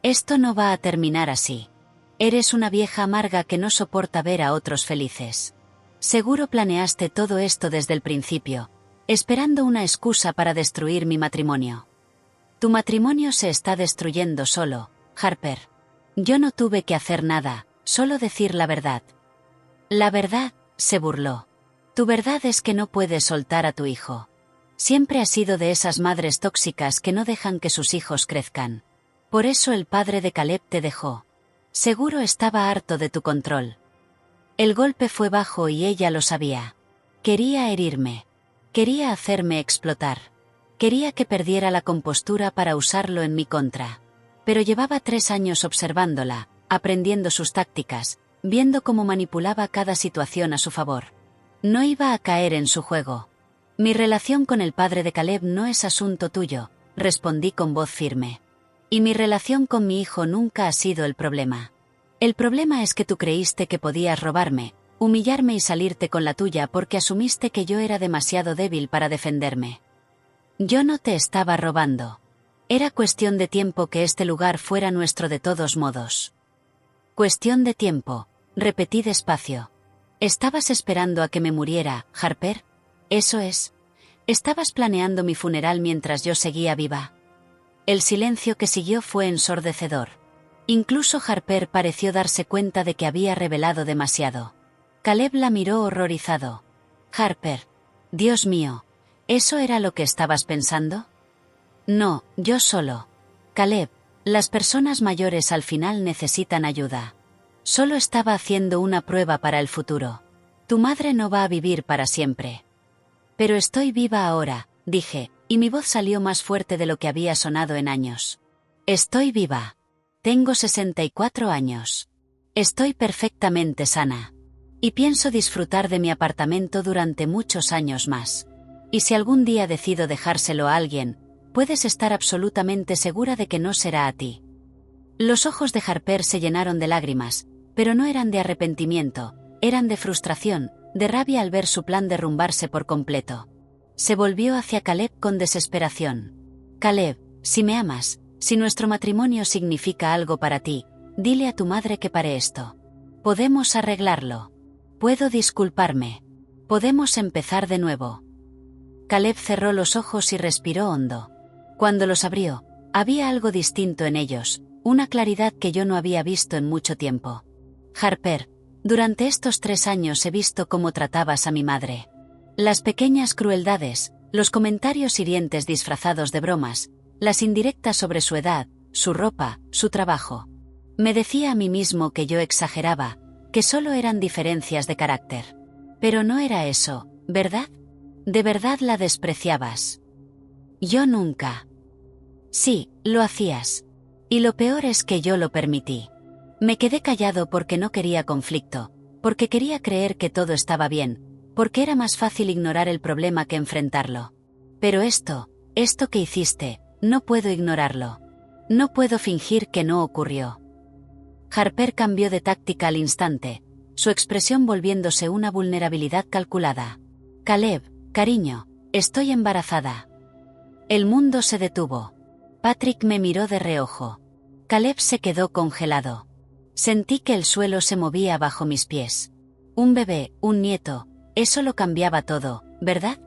Esto no va a terminar así. Eres una vieja amarga que no soporta ver a otros felices. Seguro planeaste todo esto desde el principio, esperando una excusa para destruir mi matrimonio. Tu matrimonio se está destruyendo solo, Harper. Yo no tuve que hacer nada, solo decir la verdad. La verdad, se burló. Tu verdad es que no puedes soltar a tu hijo. Siempre has sido de esas madres tóxicas que no dejan que sus hijos crezcan. Por eso el padre de Caleb te dejó. Seguro estaba harto de tu control. El golpe fue bajo y ella lo sabía. Quería herirme. Quería hacerme explotar. Quería que perdiera la compostura para usarlo en mi contra. Pero llevaba 3 años observándola, aprendiendo sus tácticas, viendo cómo manipulaba cada situación a su favor. No iba a caer en su juego. Mi relación con el padre de Caleb no es asunto tuyo, respondí con voz firme. Y mi relación con mi hijo nunca ha sido el problema. El problema es que tú creíste que podías robarme, humillarme y salirte con la tuya porque asumiste que yo era demasiado débil para defenderme. Yo no te estaba robando. Era cuestión de tiempo que este lugar fuera nuestro de todos modos. Cuestión de tiempo, repetí despacio. ¿Estabas esperando a que me muriera, Harper? Eso es. ¿Estabas planeando mi funeral mientras yo seguía viva? El silencio que siguió fue ensordecedor. Incluso Harper pareció darse cuenta de que había revelado demasiado. Caleb la miró horrorizado. Harper. Dios mío. ¿Eso era lo que estabas pensando? No, yo solo. Caleb, las personas mayores al final necesitan ayuda. Solo estaba haciendo una prueba para el futuro. Tu madre no va a vivir para siempre. Pero estoy viva ahora, dije, y mi voz salió más fuerte de lo que había sonado en años. Estoy viva. Tengo 64 años. Estoy perfectamente sana. Y pienso disfrutar de mi apartamento durante muchos años más. Y si algún día decido dejárselo a alguien, puedes estar absolutamente segura de que no será a ti. Los ojos de Harper se llenaron de lágrimas, pero no eran de arrepentimiento, eran de frustración, de rabia al ver su plan derrumbarse por completo. Se volvió hacia Caleb con desesperación. Caleb, si me amas, si nuestro matrimonio significa algo para ti, dile a tu madre que pare esto. Podemos arreglarlo. Puedo disculparme. Podemos empezar de nuevo. Caleb cerró los ojos y respiró hondo. Cuando los abrió, había algo distinto en ellos, una claridad que yo no había visto en mucho tiempo. Harper, durante estos 3 años he visto cómo tratabas a mi madre. Las pequeñas crueldades, los comentarios hirientes disfrazados de bromas, las indirectas sobre su edad, su ropa, su trabajo. Me decía a mí mismo que yo exageraba, que solo eran diferencias de carácter. Pero no era eso, ¿verdad? ¿De verdad la despreciabas? Yo nunca. Sí, lo hacías. Y lo peor es que yo lo permití. Me quedé callado porque no quería conflicto, porque quería creer que todo estaba bien, porque era más fácil ignorar el problema que enfrentarlo. Pero esto que hiciste, no puedo ignorarlo. No puedo fingir que no ocurrió. Harper cambió de táctica al instante, su expresión volviéndose una vulnerabilidad calculada. Caleb, cariño, estoy embarazada. El mundo se detuvo. Patrick me miró de reojo. Caleb se quedó congelado. Sentí que el suelo se movía bajo mis pies. Un bebé, un nieto, eso lo cambiaba todo, ¿verdad?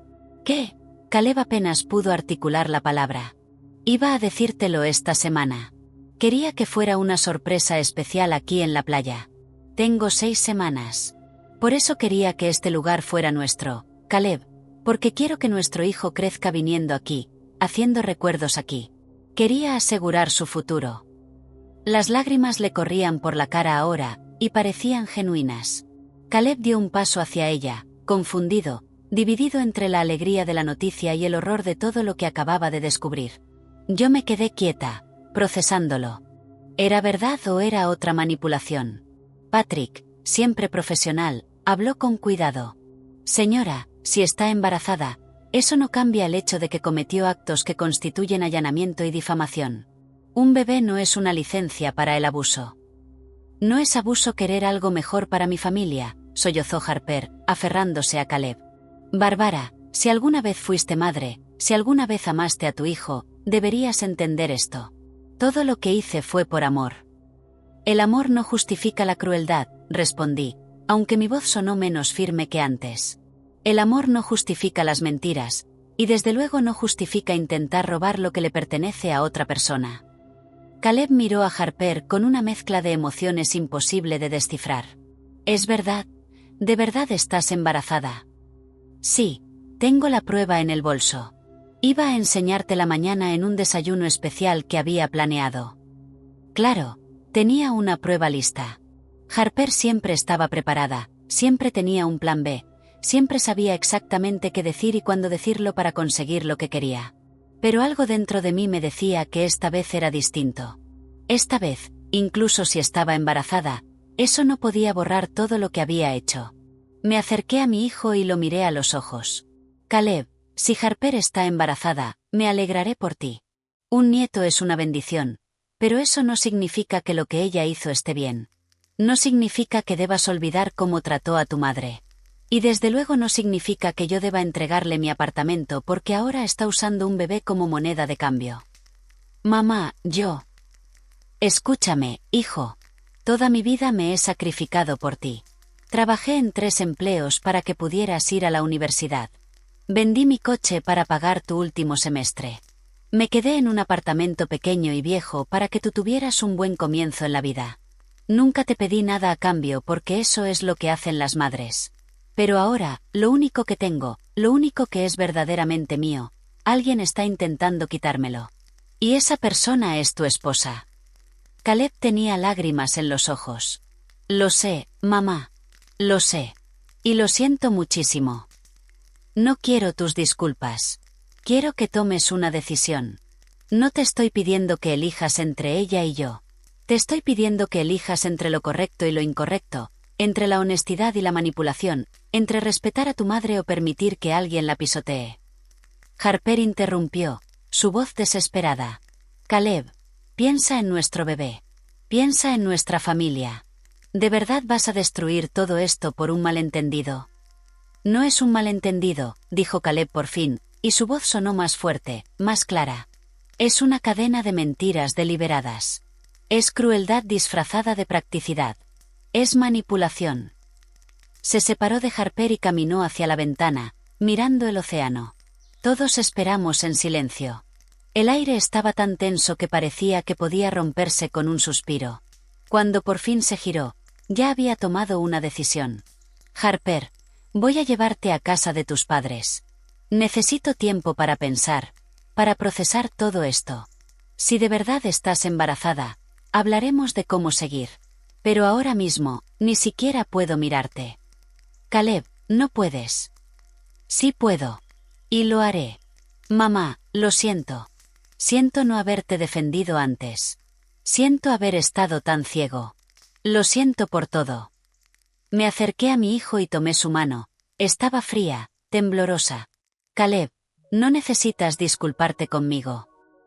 ¿Qué? Caleb apenas pudo articular la palabra. Iba a decírtelo esta semana. Quería que fuera una sorpresa especial aquí en la playa. Tengo 6 semanas. Por eso quería que este lugar fuera nuestro, Caleb, porque quiero que nuestro hijo crezca viniendo aquí, haciendo recuerdos aquí. Quería asegurar su futuro. Las lágrimas le corrían por la cara ahora, y parecían genuinas. Caleb dio un paso hacia ella, confundido, dividido entre la alegría de la noticia y el horror de todo lo que acababa de descubrir. Yo me quedé quieta, procesándolo. ¿Era verdad o era otra manipulación? Patrick, siempre profesional, habló con cuidado. Señora, si está embarazada, eso no cambia el hecho de que cometió actos que constituyen allanamiento y difamación. Un bebé no es una licencia para el abuso. No es abuso querer algo mejor para mi familia, sollozó Harper, aferrándose a Caleb. Bárbara, si alguna vez fuiste madre, si alguna vez amaste a tu hijo, deberías entender esto. Todo lo que hice fue por amor. El amor no justifica la crueldad, respondí, aunque mi voz sonó menos firme que antes. El amor no justifica las mentiras, y desde luego no justifica intentar robar lo que le pertenece a otra persona. Caleb miró a Harper con una mezcla de emociones imposible de descifrar. ¿Es verdad? ¿De verdad estás embarazada? Sí, tengo la prueba en el bolso. Iba a enseñártela mañana en un desayuno especial que había planeado. Claro, tenía una prueba lista. Harper siempre estaba preparada, siempre tenía un plan B, siempre sabía exactamente qué decir y cuándo decirlo para conseguir lo que quería. Pero algo dentro de mí me decía que esta vez era distinto. Esta vez, incluso si estaba embarazada, eso no podía borrar todo lo que había hecho. Me acerqué a mi hijo y lo miré a los ojos. Caleb, si Harper está embarazada, me alegraré por ti. Un nieto es una bendición, pero eso no significa que lo que ella hizo esté bien. No significa que debas olvidar cómo trató a tu madre. Y desde luego no significa que yo deba entregarle mi apartamento porque ahora está usando un bebé como moneda de cambio. Mamá, yo... Escúchame, hijo. Toda mi vida me he sacrificado por ti. Trabajé en 3 empleos para que pudieras ir a la universidad. Vendí mi coche para pagar tu último semestre. Me quedé en un apartamento pequeño y viejo para que tú tuvieras un buen comienzo en la vida. Nunca te pedí nada a cambio porque eso es lo que hacen las madres. Pero ahora, lo único que tengo, lo único que es verdaderamente mío, alguien está intentando quitármelo. Y esa persona es tu esposa. Caleb tenía lágrimas en los ojos. Lo sé, mamá. Lo sé. Y lo siento muchísimo. No quiero tus disculpas. Quiero que tomes una decisión. No te estoy pidiendo que elijas entre ella y yo. Te estoy pidiendo que elijas entre lo correcto y lo incorrecto, entre la honestidad y la manipulación, entre respetar a tu madre o permitir que alguien la pisotee. Harper interrumpió, su voz desesperada. Caleb, piensa en nuestro bebé. Piensa en nuestra familia. ¿De verdad vas a destruir todo esto por un malentendido? No es un malentendido, dijo Caleb por fin, y su voz sonó más fuerte, más clara. Es una cadena de mentiras deliberadas. Es crueldad disfrazada de practicidad. Es manipulación. Se separó de Harper y caminó hacia la ventana, mirando el océano. Todos esperamos en silencio. El aire estaba tan tenso que parecía que podía romperse con un suspiro. Cuando por fin se giró, ya había tomado una decisión. Harper, voy a llevarte a casa de tus padres. Necesito tiempo para pensar, para procesar todo esto. Si de verdad estás embarazada, hablaremos de cómo seguir. Pero ahora mismo, ni siquiera puedo mirarte. Caleb, no puedes. Sí puedo. Y lo haré. Mamá, lo siento. Siento no haberte defendido antes. Siento haber estado tan ciego. Lo siento por todo. Me acerqué a mi hijo y tomé su mano. Estaba fría, temblorosa. Caleb, no necesitas disculparte conmigo.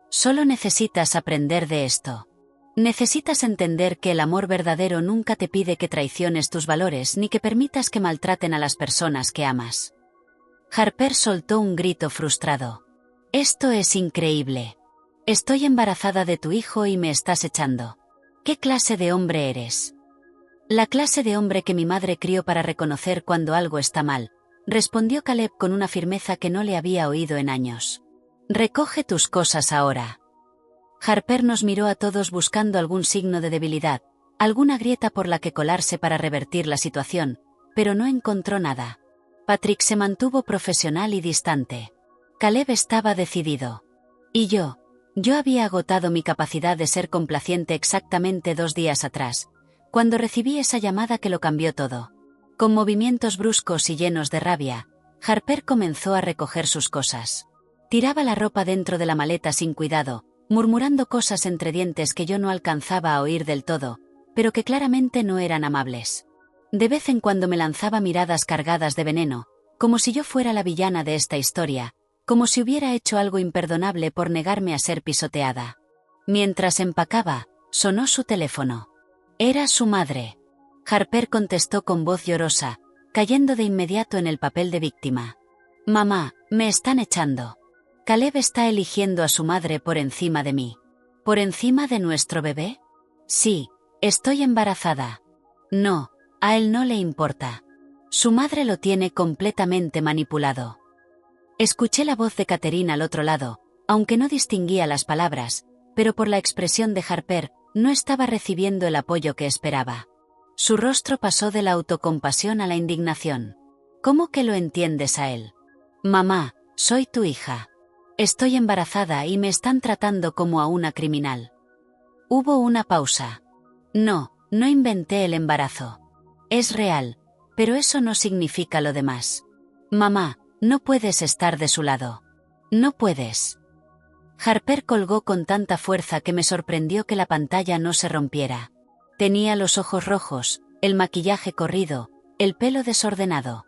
Solo necesitas aprender de esto. Necesitas entender que el amor verdadero nunca te pide que traiciones tus valores ni que permitas que maltraten a las personas que amas. Harper soltó un grito frustrado. Esto es increíble. Estoy embarazada de tu hijo y me estás echando. ¿Qué clase de hombre eres? La clase de hombre que mi madre crió para reconocer cuando algo está mal, respondió Caleb con una firmeza que no le había oído en años. Recoge tus cosas ahora. Harper nos miró a todos buscando algún signo de debilidad, alguna grieta por la que colarse para revertir la situación, pero no encontró nada. Patrick se mantuvo profesional y distante. Caleb estaba decidido. Y yo había agotado mi capacidad de ser complaciente exactamente 2 días atrás, cuando recibí esa llamada que lo cambió todo. Con movimientos bruscos y llenos de rabia, Harper comenzó a recoger sus cosas. Tiraba la ropa dentro de la maleta sin cuidado, murmurando cosas entre dientes que yo no alcanzaba a oír del todo, pero que claramente no eran amables. De vez en cuando me lanzaba miradas cargadas de veneno, como si yo fuera la villana de esta historia, como si hubiera hecho algo imperdonable por negarme a ser pisoteada. Mientras empacaba, sonó su teléfono. Era su madre. Harper contestó con voz llorosa, cayendo de inmediato en el papel de víctima. Mamá, me están echando. Caleb está eligiendo a su madre por encima de mí. ¿Por encima de nuestro bebé? Sí, estoy embarazada. No, a él no le importa. Su madre lo tiene completamente manipulado. Escuché la voz de Catherine al otro lado, aunque no distinguía las palabras, pero por la expresión de Harper, no estaba recibiendo el apoyo que esperaba. Su rostro pasó de la autocompasión a la indignación. ¿Cómo que lo entiendes a él? Mamá, soy tu hija. Estoy embarazada y me están tratando como a una criminal. Hubo una pausa. No, no inventé el embarazo. Es real, pero eso no significa lo demás. Mamá, no puedes estar de su lado. No puedes. Harper colgó con tanta fuerza que me sorprendió que la pantalla no se rompiera. Tenía los ojos rojos, el maquillaje corrido, el pelo desordenado.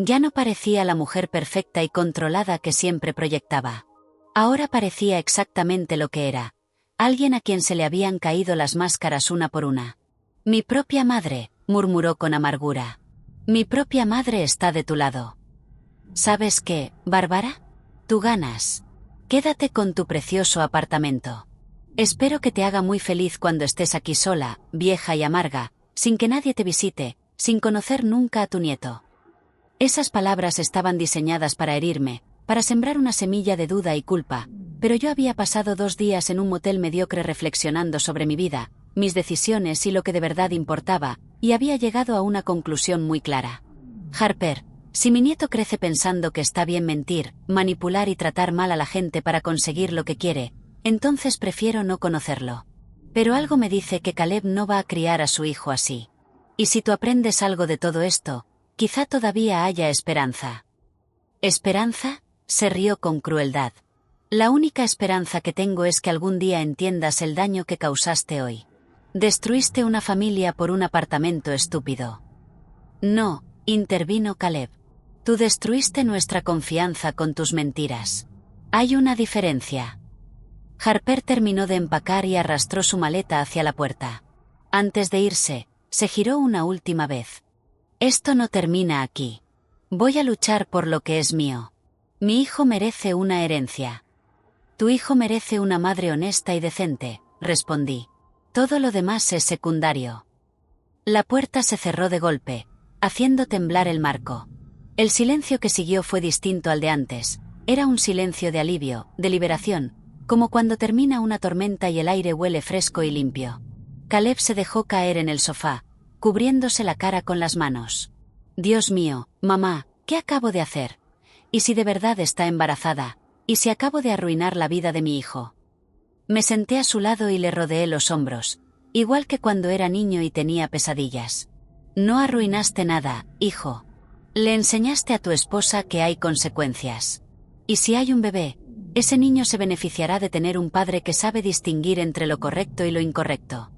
Ya no parecía la mujer perfecta y controlada que siempre proyectaba. Ahora parecía exactamente lo que era, alguien a quien se le habían caído las máscaras una por una. Mi propia madre, murmuró con amargura. Mi propia madre está de tu lado. ¿Sabes qué, Bárbara? Tú ganas. Quédate con tu precioso apartamento. Espero que te haga muy feliz cuando estés aquí sola, vieja y amarga, sin que nadie te visite, sin conocer nunca a tu nieto. Esas palabras estaban diseñadas para herirme, para sembrar una semilla de duda y culpa, pero yo había pasado 2 días en un motel mediocre reflexionando sobre mi vida, mis decisiones y lo que de verdad importaba, y había llegado a una conclusión muy clara. Harper, si mi nieto crece pensando que está bien mentir, manipular y tratar mal a la gente para conseguir lo que quiere, entonces prefiero no conocerlo. Pero algo me dice que Caleb no va a criar a su hijo así. Y si tú aprendes algo de todo esto, quizá todavía haya esperanza. ¿Esperanza? Se rió con crueldad. La única esperanza que tengo es que algún día entiendas el daño que causaste hoy. Destruiste una familia por un apartamento estúpido. No, intervino Caleb. Tú destruiste nuestra confianza con tus mentiras. Hay una diferencia. Harper terminó de empacar y arrastró su maleta hacia la puerta. Antes de irse, se giró una última vez. Esto no termina aquí. Voy a luchar por lo que es mío. Mi hijo merece una herencia. Tu hijo merece una madre honesta y decente, respondí. Todo lo demás es secundario. La puerta se cerró de golpe, haciendo temblar el marco. El silencio que siguió fue distinto al de antes. Era un silencio de alivio, de liberación, como cuando termina una tormenta y el aire huele fresco y limpio. Caleb se dejó caer en el sofá, cubriéndose la cara con las manos. Dios mío, mamá, ¿qué acabo de hacer? ¿Y si de verdad está embarazada? ¿Y si acabo de arruinar la vida de mi hijo? Me senté a su lado y le rodeé los hombros, igual que cuando era niño y tenía pesadillas. No arruinaste nada, hijo. Le enseñaste a tu esposa que hay consecuencias. Y si hay un bebé, ese niño se beneficiará de tener un padre que sabe distinguir entre lo correcto y lo incorrecto.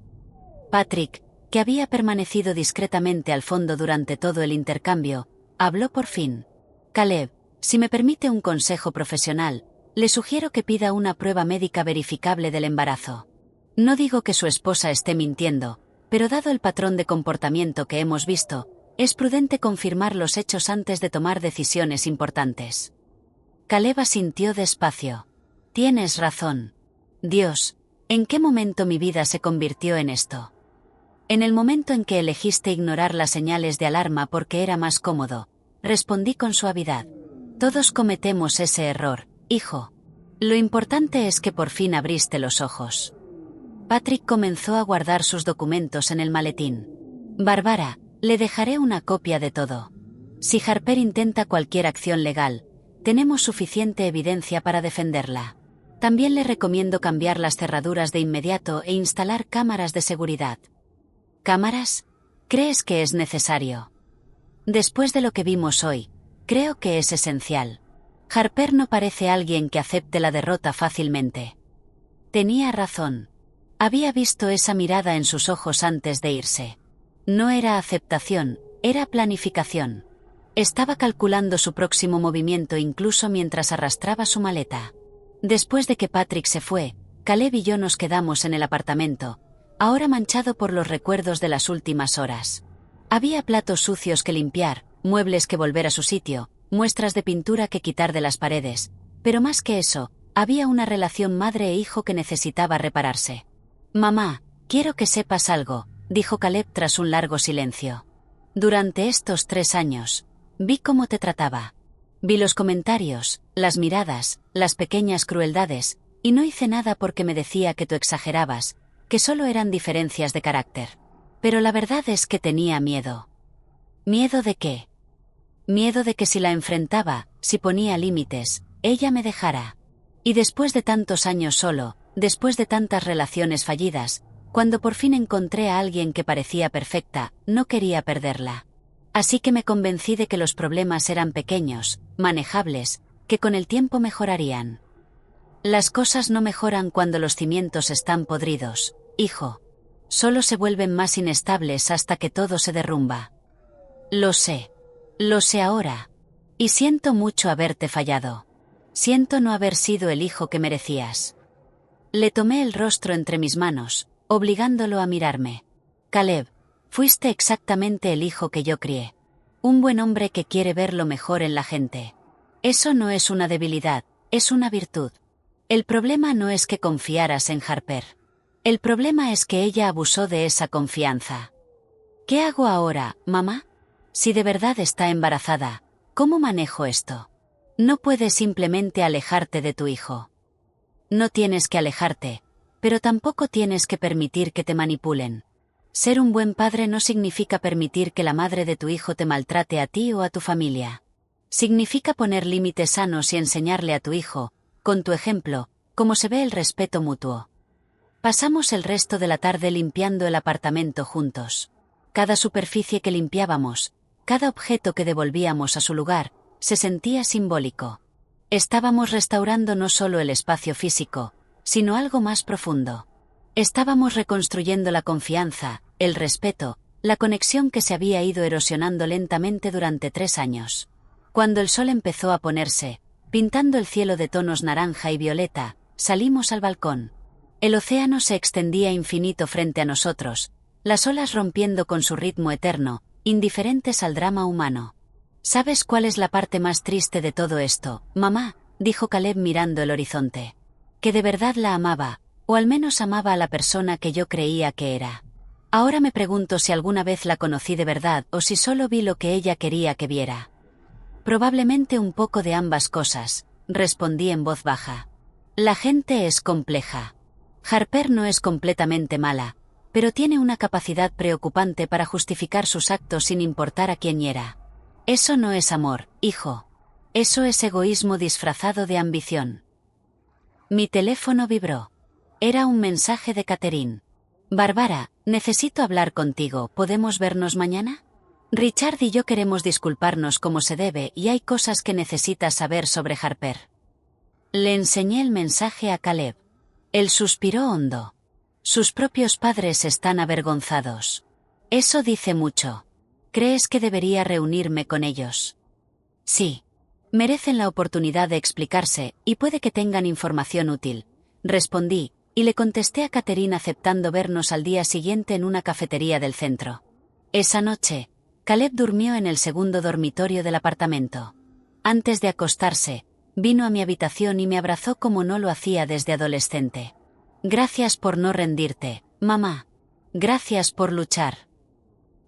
Patrick, que había permanecido discretamente al fondo durante todo el intercambio, habló por fin. Caleb, si me permite un consejo profesional, le sugiero que pida una prueba médica verificable del embarazo. No digo que su esposa esté mintiendo, pero dado el patrón de comportamiento que hemos visto, es prudente confirmar los hechos antes de tomar decisiones importantes. Caleb asintió despacio. Tienes razón. Dios, ¿en qué momento mi vida se convirtió en esto? En el momento en que elegiste ignorar las señales de alarma porque era más cómodo, respondí con suavidad. Todos cometemos ese error, hijo. Lo importante es que por fin abriste los ojos. Patrick comenzó a guardar sus documentos en el maletín. Bárbara, le dejaré una copia de todo. Si Harper intenta cualquier acción legal, tenemos suficiente evidencia para defenderla. También le recomiendo cambiar las cerraduras de inmediato e instalar cámaras de seguridad. ¿Cámaras? ¿Crees que es necesario? Después de lo que vimos hoy, creo que es esencial. Harper no parece alguien que acepte la derrota fácilmente. Tenía razón. Había visto esa mirada en sus ojos antes de irse. No era aceptación, era planificación. Estaba calculando su próximo movimiento incluso mientras arrastraba su maleta. Después de que Patrick se fue, Caleb y yo nos quedamos en el apartamento, ahora manchado por los recuerdos de las últimas horas. Había platos sucios que limpiar, muebles que volver a su sitio, muestras de pintura que quitar de las paredes, pero más que eso, había una relación madre e hijo que necesitaba repararse. Mamá, quiero que sepas algo, dijo Caleb tras un largo silencio. Durante estos 3 años, vi cómo te trataba. Vi los comentarios, las miradas, las pequeñas crueldades, y no hice nada porque me decía que tú exagerabas, que solo eran diferencias de carácter. Pero la verdad es que tenía miedo. ¿Miedo de qué? Miedo de que si la enfrentaba, si ponía límites, ella me dejara. Y después de tantos años solo, después de tantas relaciones fallidas, cuando por fin encontré a alguien que parecía perfecta, no quería perderla. Así que me convencí de que los problemas eran pequeños, manejables, que con el tiempo mejorarían. Las cosas no mejoran cuando los cimientos están podridos, hijo. Solo se vuelven más inestables hasta que todo se derrumba. Lo sé ahora. Y siento mucho haberte fallado. Siento no haber sido el hijo que merecías. Le tomé el rostro entre mis manos, obligándolo a mirarme. Caleb, fuiste exactamente el hijo que yo crié. Un buen hombre que quiere ver lo mejor en la gente. Eso no es una debilidad, es una virtud. El problema no es que confiaras en Harper. El problema es que ella abusó de esa confianza. ¿Qué hago ahora, mamá? Si de verdad está embarazada, ¿cómo manejo esto? No puedes simplemente alejarte de tu hijo. No tienes que alejarte, pero tampoco tienes que permitir que te manipulen. Ser un buen padre no significa permitir que la madre de tu hijo te maltrate a ti o a tu familia. Significa poner límites sanos y enseñarle a tu hijo, con tu ejemplo, cómo se ve el respeto mutuo. Pasamos el resto de la tarde limpiando el apartamento juntos. Cada superficie que limpiábamos, cada objeto que devolvíamos a su lugar, se sentía simbólico. Estábamos restaurando no solo el espacio físico, sino algo más profundo. Estábamos reconstruyendo la confianza, el respeto, la conexión que se había ido erosionando lentamente durante 3 años. Cuando el sol empezó a ponerse, pintando el cielo de tonos naranja y violeta, salimos al balcón. El océano se extendía infinito frente a nosotros, las olas rompiendo con su ritmo eterno, indiferentes al drama humano. ¿Sabes cuál es la parte más triste de todo esto, mamá?, dijo Caleb mirando el horizonte. Que de verdad la amaba, o al menos amaba a la persona que yo creía que era. Ahora me pregunto si alguna vez la conocí de verdad o si solo vi lo que ella quería que viera. Probablemente un poco de ambas cosas, respondí en voz baja. La gente es compleja. Harper no es completamente mala, pero tiene una capacidad preocupante para justificar sus actos sin importar a quién hiera. Eso no es amor, hijo. Eso es egoísmo disfrazado de ambición. Mi teléfono vibró. Era un mensaje de Catherine. Bárbara, necesito hablar contigo, ¿podemos vernos mañana? Richard y yo queremos disculparnos como se debe y hay cosas que necesitas saber sobre Harper. Le enseñé el mensaje a Caleb. Él suspiró hondo. Sus propios padres están avergonzados. Eso dice mucho. ¿Crees que debería reunirme con ellos? Sí. Merecen la oportunidad de explicarse, y puede que tengan información útil. Respondí, y le contesté a Catherine aceptando vernos al día siguiente en una cafetería del centro. Esa noche, Caleb durmió en el segundo dormitorio del apartamento. Antes de acostarse, vino a mi habitación y me abrazó como no lo hacía desde adolescente. Gracias por no rendirte, mamá. Gracias por luchar.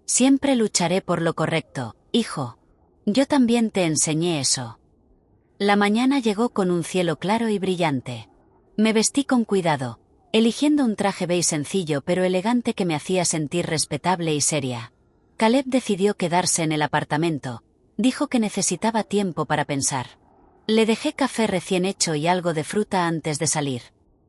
Siempre lucharé por lo correcto, hijo. Yo también te enseñé eso. La mañana llegó con un cielo claro y brillante. Me vestí con cuidado, eligiendo un traje beige sencillo pero elegante que me hacía sentir respetable y seria. Caleb decidió quedarse en el apartamento. Dijo que necesitaba tiempo para pensar. Le dejé café recién hecho y algo de fruta antes de salir.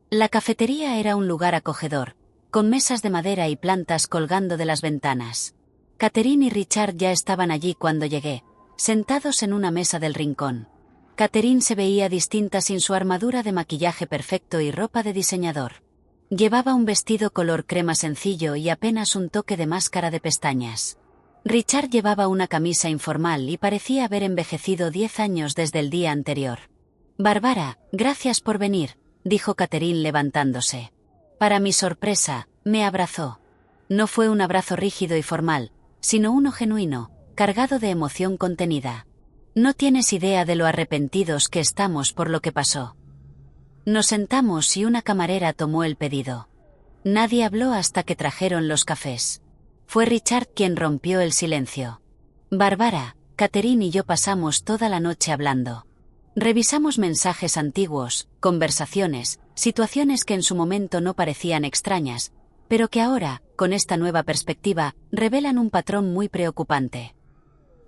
La cafetería era un lugar acogedor, con mesas de madera y plantas colgando de las ventanas. Catherine y Richard ya estaban allí cuando llegué, sentados en una mesa del rincón. Catherine se veía distinta sin su armadura de maquillaje perfecto y ropa de diseñador. Llevaba un vestido color crema sencillo y apenas un toque de máscara de pestañas. Richard llevaba una camisa informal y parecía haber envejecido 10 años desde el día anterior. Bárbara, gracias por venir, dijo Catherine levantándose. Para mi sorpresa, me abrazó. No fue un abrazo rígido y formal, sino uno genuino, cargado de emoción contenida. No tienes idea de lo arrepentidos que estamos por lo que pasó. Nos sentamos y una camarera tomó el pedido. Nadie habló hasta que trajeron los cafés. Fue Richard quien rompió el silencio. Bárbara, Catherine y yo pasamos toda la noche hablando. Revisamos mensajes antiguos, conversaciones, situaciones que en su momento no parecían extrañas, pero que ahora, con esta nueva perspectiva, revelan un patrón muy preocupante.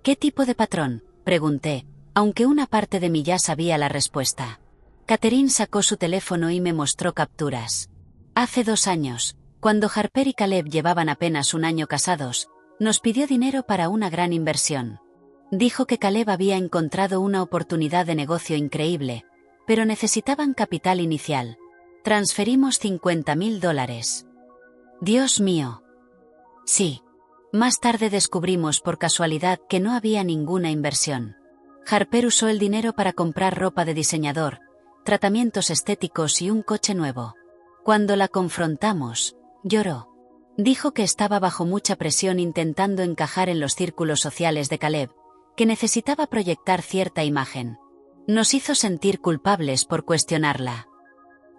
¿Qué tipo de patrón?, pregunté, aunque una parte de mí ya sabía la respuesta. Catherine sacó su teléfono y me mostró capturas. Hace 2 años, cuando Harper y Caleb llevaban apenas un año casados, nos pidió dinero para una gran inversión. Dijo que Caleb había encontrado una oportunidad de negocio increíble, pero necesitaban capital inicial. Transferimos $50,000. Dios mío. Sí. Más tarde descubrimos por casualidad que no había ninguna inversión. Harper usó el dinero para comprar ropa de diseñador, tratamientos estéticos y un coche nuevo. Cuando la confrontamos, lloró. Dijo que estaba bajo mucha presión intentando encajar en los círculos sociales de Caleb, que necesitaba proyectar cierta imagen. Nos hizo sentir culpables por cuestionarla.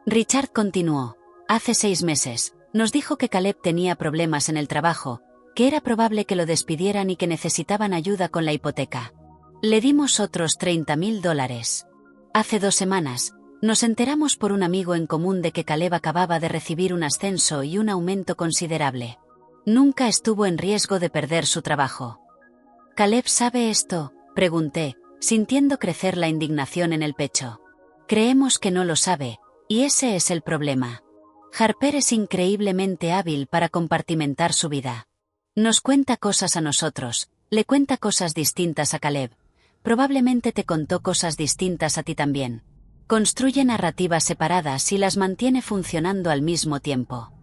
Richard continuó. Hace 6 meses, nos dijo que Caleb tenía problemas en el trabajo, que era probable que lo despidieran y que necesitaban ayuda con la hipoteca. Le dimos otros $30,000. Hace 2 semanas, nos enteramos por un amigo en común de que Caleb acababa de recibir un ascenso y un aumento considerable. Nunca estuvo en riesgo de perder su trabajo. ¿Caleb sabe esto?, pregunté, sintiendo crecer la indignación en el pecho. Creemos que no lo sabe, y ese es el problema. Harper es increíblemente hábil para compartimentar su vida. Nos cuenta cosas a nosotros, le cuenta cosas distintas a Caleb. Probablemente te contó cosas distintas a ti también. Construye narrativas separadas y las mantiene funcionando al mismo tiempo.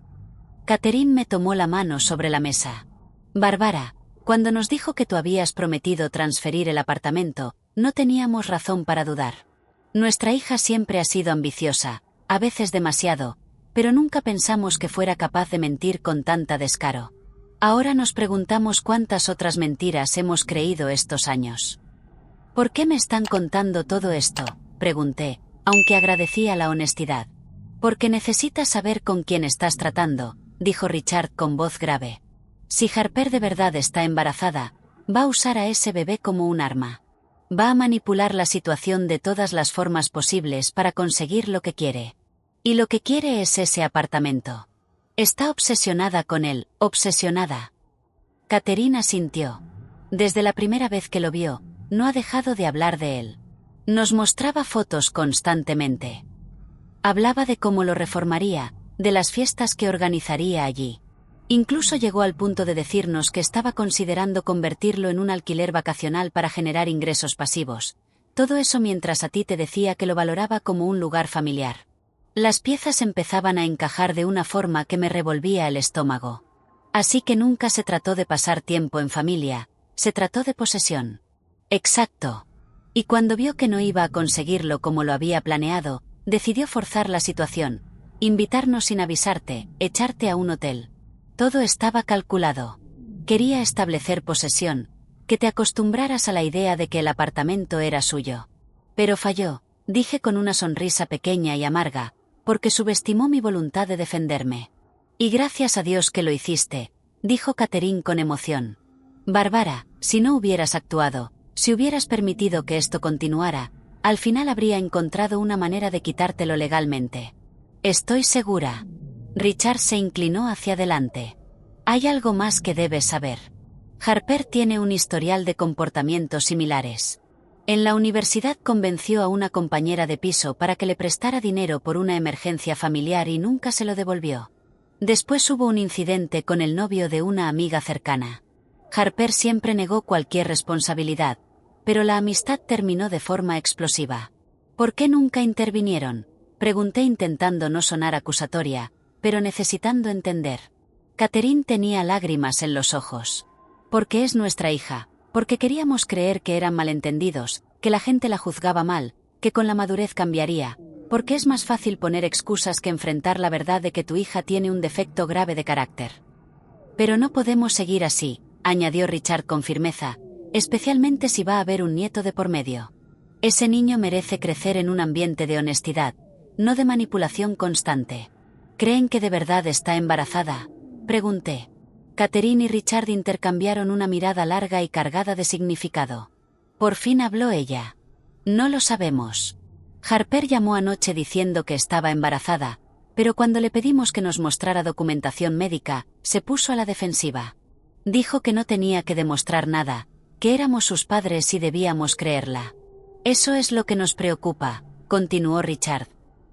Catherine me tomó la mano sobre la mesa. Bárbara, cuando nos dijo que tú habías prometido transferir el apartamento, no teníamos razón para dudar. Nuestra hija siempre ha sido ambiciosa, a veces demasiado, pero nunca pensamos que fuera capaz de mentir con tanta descaro. Ahora nos preguntamos cuántas otras mentiras hemos creído estos años. ¿Por qué me están contando todo esto?, pregunté, aunque agradecía la honestidad. Porque necesitas saber con quién estás tratando, dijo Richard con voz grave. Si Harper de verdad está embarazada, va a usar a ese bebé como un arma. Va a manipular la situación de todas las formas posibles para conseguir lo que quiere. Y lo que quiere es ese apartamento. Está obsesionada con él, obsesionada. Catherine asintió. Desde la primera vez que lo vio, no ha dejado de hablar de él. Nos mostraba fotos constantemente. Hablaba de cómo lo reformaría, de las fiestas que organizaría allí. Incluso llegó al punto de decirnos que estaba considerando convertirlo en un alquiler vacacional para generar ingresos pasivos. Todo eso mientras a ti te decía que lo valoraba como un lugar familiar. Las piezas empezaban a encajar de una forma que me revolvía el estómago. Así que nunca se trató de pasar tiempo en familia, se trató de posesión. Exacto. Y cuando vio que no iba a conseguirlo como lo había planeado, decidió forzar la situación, invitarnos sin avisarte, echarte a un hotel. Todo estaba calculado. Quería establecer posesión, que te acostumbraras a la idea de que el apartamento era suyo. Pero falló, dije con una sonrisa pequeña y amarga, porque subestimó mi voluntad de defenderme. Y gracias a Dios que lo hiciste, dijo Catherine con emoción. Bárbara, si no hubieras actuado, si hubieras permitido que esto continuara, al final habría encontrado una manera de quitártelo legalmente. Estoy segura. Richard se inclinó hacia adelante. Hay algo más que debes saber. Harper tiene un historial de comportamientos similares. En la universidad convenció a una compañera de piso para que le prestara dinero por una emergencia familiar y nunca se lo devolvió. Después hubo un incidente con el novio de una amiga cercana. Harper siempre negó cualquier responsabilidad, pero la amistad terminó de forma explosiva. ¿Por qué nunca intervinieron?, pregunté intentando no sonar acusatoria, pero necesitando entender. Catherine tenía lágrimas en los ojos. Porque es nuestra hija, porque queríamos creer que eran malentendidos, que la gente la juzgaba mal, que con la madurez cambiaría, porque es más fácil poner excusas que enfrentar la verdad de que tu hija tiene un defecto grave de carácter. Pero no podemos seguir así, añadió Richard con firmeza, especialmente si va a haber un nieto de por medio. Ese niño merece crecer en un ambiente de honestidad, no de manipulación constante. ¿Creen que de verdad está embarazada?, pregunté. Catherine y Richard intercambiaron una mirada larga y cargada de significado. Por fin habló ella. No lo sabemos. Harper llamó anoche diciendo que estaba embarazada, pero cuando le pedimos que nos mostrara documentación médica, se puso a la defensiva. Dijo que no tenía que demostrar nada, que éramos sus padres y debíamos creerla. Eso es lo que nos preocupa, continuó Richard.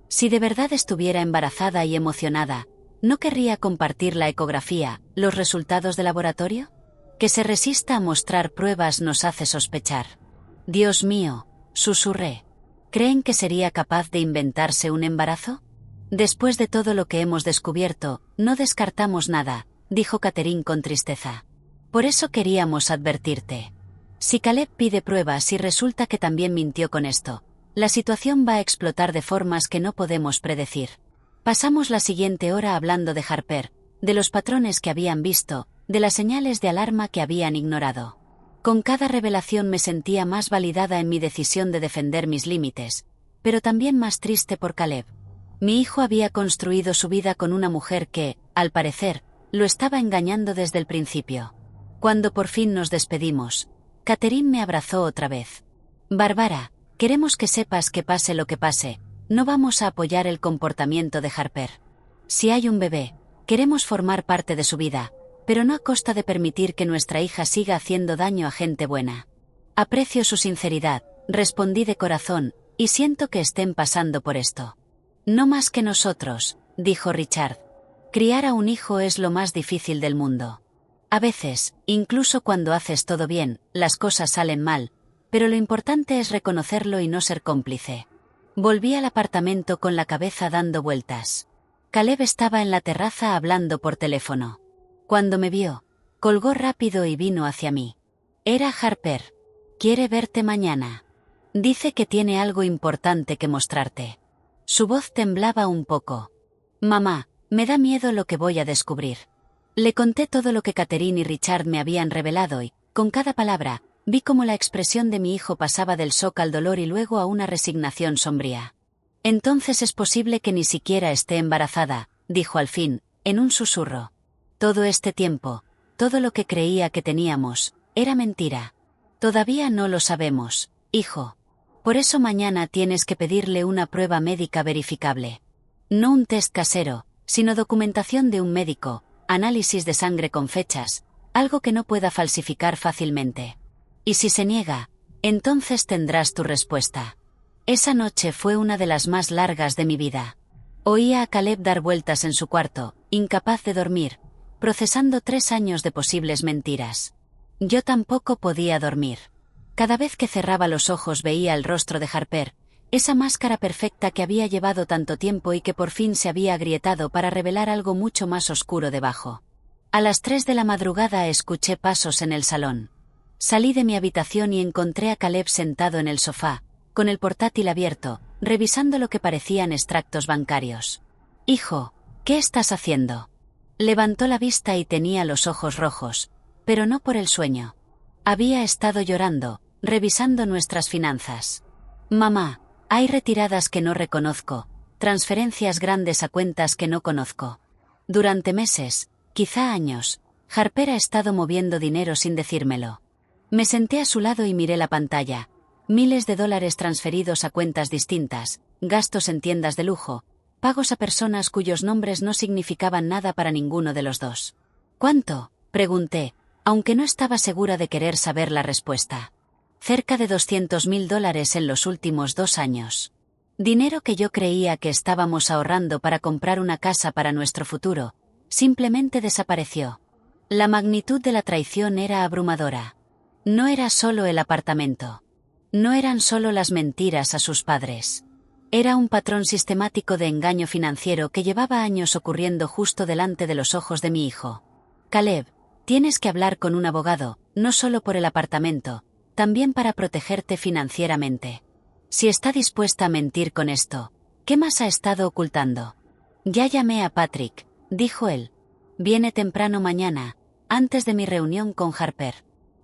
Si de verdad estuviera embarazada y emocionada, ¿no querría compartir la ecografía, los resultados de laboratorio? Que se resista a mostrar pruebas nos hace sospechar. Dios mío, susurré. ¿Creen que sería capaz de inventarse un embarazo? Después de todo lo que hemos descubierto, no descartamos nada, dijo Catherine con tristeza. Por eso queríamos advertirte. Si Caleb pide pruebas y resulta que también mintió con esto, la situación va a explotar de formas que no podemos predecir. Pasamos la siguiente hora hablando de Harper, de los patrones que habían visto, de las señales de alarma que habían ignorado. Con cada revelación me sentía más validada en mi decisión de defender mis límites, pero también más triste por Caleb. Mi hijo había construido su vida con una mujer que, al parecer, lo estaba engañando desde el principio. Cuando por fin nos despedimos, Catherine me abrazó otra vez. Bárbara, queremos que sepas que pase lo que pase, no vamos a apoyar el comportamiento de Harper. Si hay un bebé, queremos formar parte de su vida, pero no a costa de permitir que nuestra hija siga haciendo daño a gente buena. Aprecio su sinceridad, respondí de corazón, y siento que estén pasando por esto. No más que nosotros, dijo Richard. Criar a un hijo es lo más difícil del mundo. A veces, incluso cuando haces todo bien, las cosas salen mal, pero lo importante es reconocerlo y no ser cómplice. Volví al apartamento con la cabeza dando vueltas. Caleb estaba en la terraza hablando por teléfono. Cuando me vio, colgó rápido y vino hacia mí. Era Harper. Quiere verte mañana. Dice que tiene algo importante que mostrarte. Su voz temblaba un poco. Mamá, me da miedo lo que voy a descubrir. Le conté todo lo que Catherine y Richard me habían revelado y, con cada palabra, vi cómo la expresión de mi hijo pasaba del shock al dolor y luego a una resignación sombría. Entonces es posible que ni siquiera esté embarazada, dijo al fin, en un susurro. Todo este tiempo, todo lo que creía que teníamos, era mentira. Todavía no lo sabemos, hijo. Por eso mañana tienes que pedirle una prueba médica verificable. No un test casero, sino documentación de un médico, análisis de sangre con fechas, algo que no pueda falsificar fácilmente. Y si se niega, entonces tendrás tu respuesta. Esa noche fue una de las más largas de mi vida. Oía a Caleb dar vueltas en su cuarto, incapaz de dormir, procesando 3 años de posibles mentiras. Yo tampoco podía dormir. Cada vez que cerraba los ojos veía el rostro de Harper, esa máscara perfecta que había llevado tanto tiempo y que por fin se había agrietado para revelar algo mucho más oscuro debajo. A las 3 de la madrugada escuché pasos en el salón. Salí de mi habitación y encontré a Caleb sentado en el sofá, con el portátil abierto, revisando lo que parecían extractos bancarios. Hijo, ¿qué estás haciendo? Levantó la vista y tenía los ojos rojos, pero no por el sueño. Había estado llorando, revisando nuestras finanzas. Mamá, hay retiradas que no reconozco, transferencias grandes a cuentas que no conozco. Durante meses, quizá años, Harper ha estado moviendo dinero sin decírmelo. Me senté a su lado y miré la pantalla. Miles de dólares transferidos a cuentas distintas, gastos en tiendas de lujo, pagos a personas cuyos nombres no significaban nada para ninguno de los dos. ¿Cuánto?, pregunté, aunque no estaba segura de querer saber la respuesta. Cerca de $200,000 en los últimos 2 años. Dinero que yo creía que estábamos ahorrando para comprar una casa para nuestro futuro, simplemente desapareció. La magnitud de la traición era abrumadora. No era solo el apartamento. No eran solo las mentiras a sus padres. Era un patrón sistemático de engaño financiero que llevaba años ocurriendo justo delante de los ojos de mi hijo. Caleb, tienes que hablar con un abogado, no solo por el apartamento, también para protegerte financieramente. Si está dispuesta a mentir con esto, ¿qué más ha estado ocultando? Ya llamé a Patrick, dijo él. Viene temprano mañana, antes de mi reunión con Harper.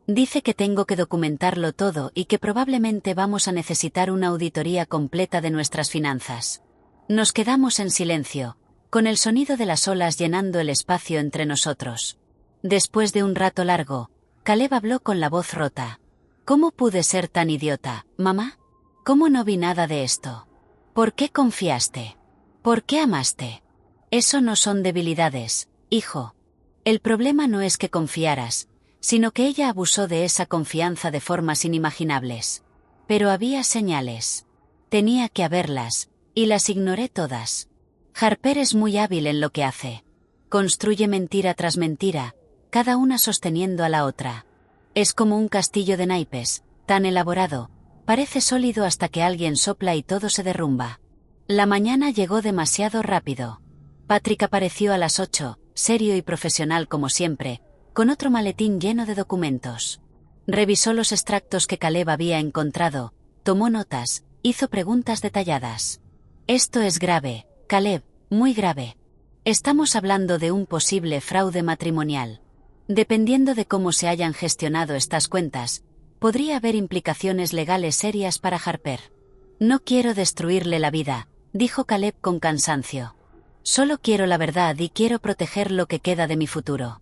Dice que tengo que documentarlo todo y que probablemente vamos a necesitar una auditoría completa de nuestras finanzas. Nos quedamos en silencio, con el sonido de las olas llenando el espacio entre nosotros. Después de un rato largo, Caleb habló con la voz rota. ¿Cómo pude ser tan idiota, mamá? ¿Cómo no vi nada de esto? ¿Por qué confiaste? ¿Por qué amaste? Eso no son debilidades, hijo. El problema no es que confiaras, sino que ella abusó de esa confianza de formas inimaginables. Pero había señales. Tenía que haberlas, y las ignoré todas. Harper es muy hábil en lo que hace. Construye mentira tras mentira, cada una sosteniendo a la otra. Es como un castillo de naipes, tan elaborado, parece sólido hasta que alguien sopla y todo se derrumba. La mañana llegó demasiado rápido. Patrick apareció a las 8, serio y profesional como siempre, con otro maletín lleno de documentos. Revisó los extractos que Caleb había encontrado, tomó notas, hizo preguntas detalladas. Esto es grave, Caleb, muy grave. Estamos hablando de un posible fraude matrimonial. Dependiendo de cómo se hayan gestionado estas cuentas, podría haber implicaciones legales serias para Harper. No quiero destruirle la vida, dijo Caleb con cansancio. Solo quiero la verdad y quiero proteger lo que queda de mi futuro.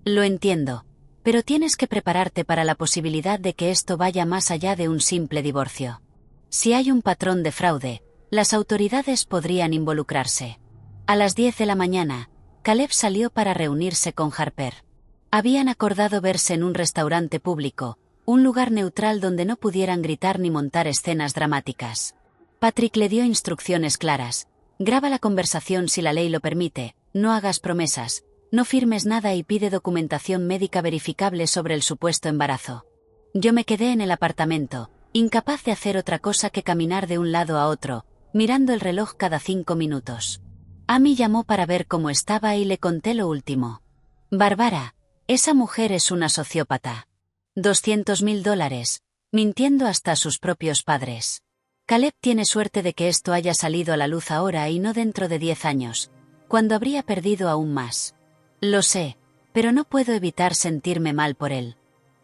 Lo entiendo, pero tienes que prepararte para la posibilidad de que esto vaya más allá de un simple divorcio. Si hay un patrón de fraude, las autoridades podrían involucrarse. A las 10 de la mañana, Caleb salió para reunirse con Harper. Habían acordado verse en un restaurante público, un lugar neutral donde no pudieran gritar ni montar escenas dramáticas. Patrick le dio instrucciones claras. Graba la conversación si la ley lo permite, no hagas promesas, no firmes nada y pide documentación médica verificable sobre el supuesto embarazo. Yo me quedé en el apartamento, incapaz de hacer otra cosa que caminar de un lado a otro, mirando el reloj cada 5 minutos. Amy llamó para ver cómo estaba y le conté lo último. Bárbara, esa mujer es una sociópata. $200.000, mintiendo hasta a sus propios padres. Caleb tiene suerte de que esto haya salido a la luz ahora y no dentro de 10 años, cuando habría perdido aún más. Lo sé, pero no puedo evitar sentirme mal por él.